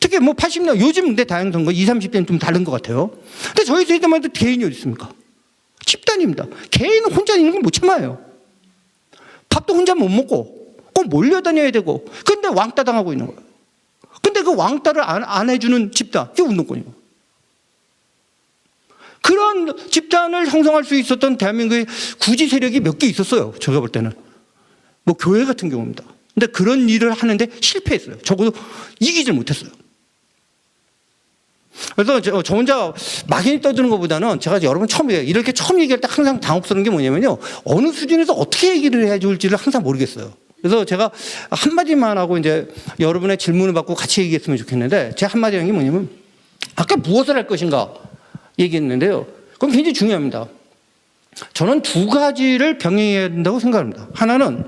특히 뭐 80년, 요즘 근데 다양선거 20, 30대는 좀 다른 것 같아요. 근데 저희 세대만 해도 개인이 어디 있습니까? 집단입니다. 개인은 혼자 있는 걸 못 참아요. 밥도 혼자 못 먹고 꼭 몰려다녀야 되고, 근데 왕따 당하고 있는 거예요. 근데 그 왕따를 안 해주는 집단, 이게 운동권이에요. 그런 집단을 형성할 수 있었던 대한민국의 구지 세력이 몇 개 있었어요. 제가 볼 때는. 뭐 교회 같은 경우입니다. 근데 그런 일을 하는데 실패했어요. 적어도 이기질 못했어요. 그래서 저 혼자 막연히 떠드는 것보다는 제가 여러분 이렇게 처음 얘기할 때 항상 당혹스러운 게 뭐냐면요. 어느 수준에서 어떻게 얘기를 해야 좋을지를 항상 모르겠어요. 그래서 제가 한마디만 하고 이제 여러분의 질문을 받고 같이 얘기했으면 좋겠는데, 제 한마디 한 게 뭐냐면, 아까 무엇을 할 것인가 얘기했는데요. 그건 굉장히 중요합니다. 저는 두 가지를 병행해야 된다고 생각합니다. 하나는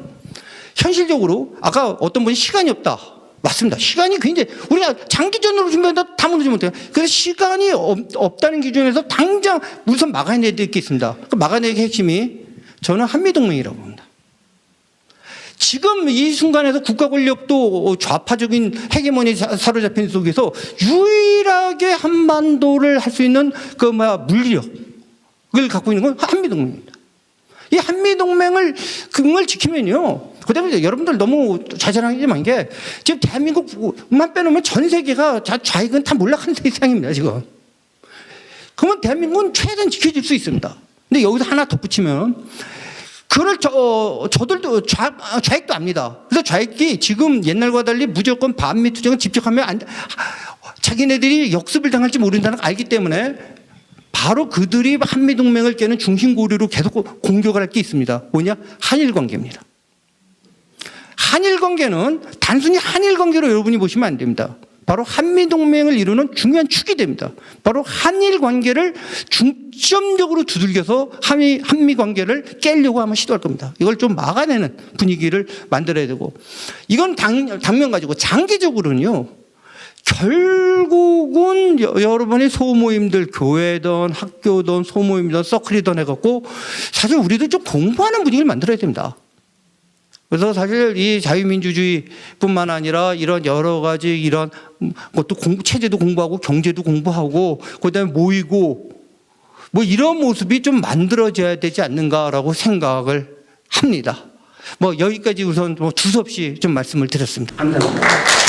현실적으로 아까 어떤 분이 시간이 없다. 맞습니다. 시간이 굉장히, 우리가 장기전으로 준비한다 다 무너지면 못해요. 그래서 시간이 없다는 기준에서 당장 우선 막아내야 될 게 있습니다. 그 막아내기 핵심이 저는 한미동맹이라고 봅니다. 지금 이 순간에서 국가 권력도 좌파적인 헤게모니 사로잡힌 속에서 유일하게 한반도를 할 수 있는 물리력을 갖고 있는 건 한미동맹입니다. 이 한미동맹을 그걸 지키면요. 그다음에 여러분들 너무 자잘하지만 이게 지금 대한민국만 빼놓으면 전 세계가 좌익은 다 몰락하는 세상입니다, 지금. 그러면 대한민국은 최대한 지켜질 수 있습니다. 근데 여기서 하나 덧붙이면, 그걸 저들도 좌익도 압니다. 그래서 좌익이 지금 옛날과 달리 무조건 반미 투쟁을 직접 하면 자기네들이 역습을 당할지 모른다는 걸 알기 때문에 바로 그들이 한미동맹을 깨는 중심고리로 계속 공격을 할 게 있습니다. 뭐냐? 한일관계입니다. 한일관계는 단순히 한일관계로 여러분이 보시면 안 됩니다. 바로 한미동맹을 이루는 중요한 축이 됩니다. 바로 한일관계를 중점적으로 두들겨서 한미관계를 깨려고 아마 시도할 겁니다. 이걸 좀 막아내는 분위기를 만들어야 되고, 이건 당면 가지고 장기적으로는요, 결국은 여러분의 소모임들, 교회든 학교든 소모임이든 서클이든 해갖고 사실 우리도 좀 공부하는 분위기를 만들어야 됩니다. 그래서 사실 이 자유민주주의뿐만 아니라 이런 여러 가지 이런 것도 체제도 공부하고 경제도 공부하고 그다음에 모이고 뭐 이런 모습이 좀 만들어져야 되지 않는가라고 생각을 합니다. 뭐 여기까지 우선 두서없이 좀 말씀을 드렸습니다. 감사합니다.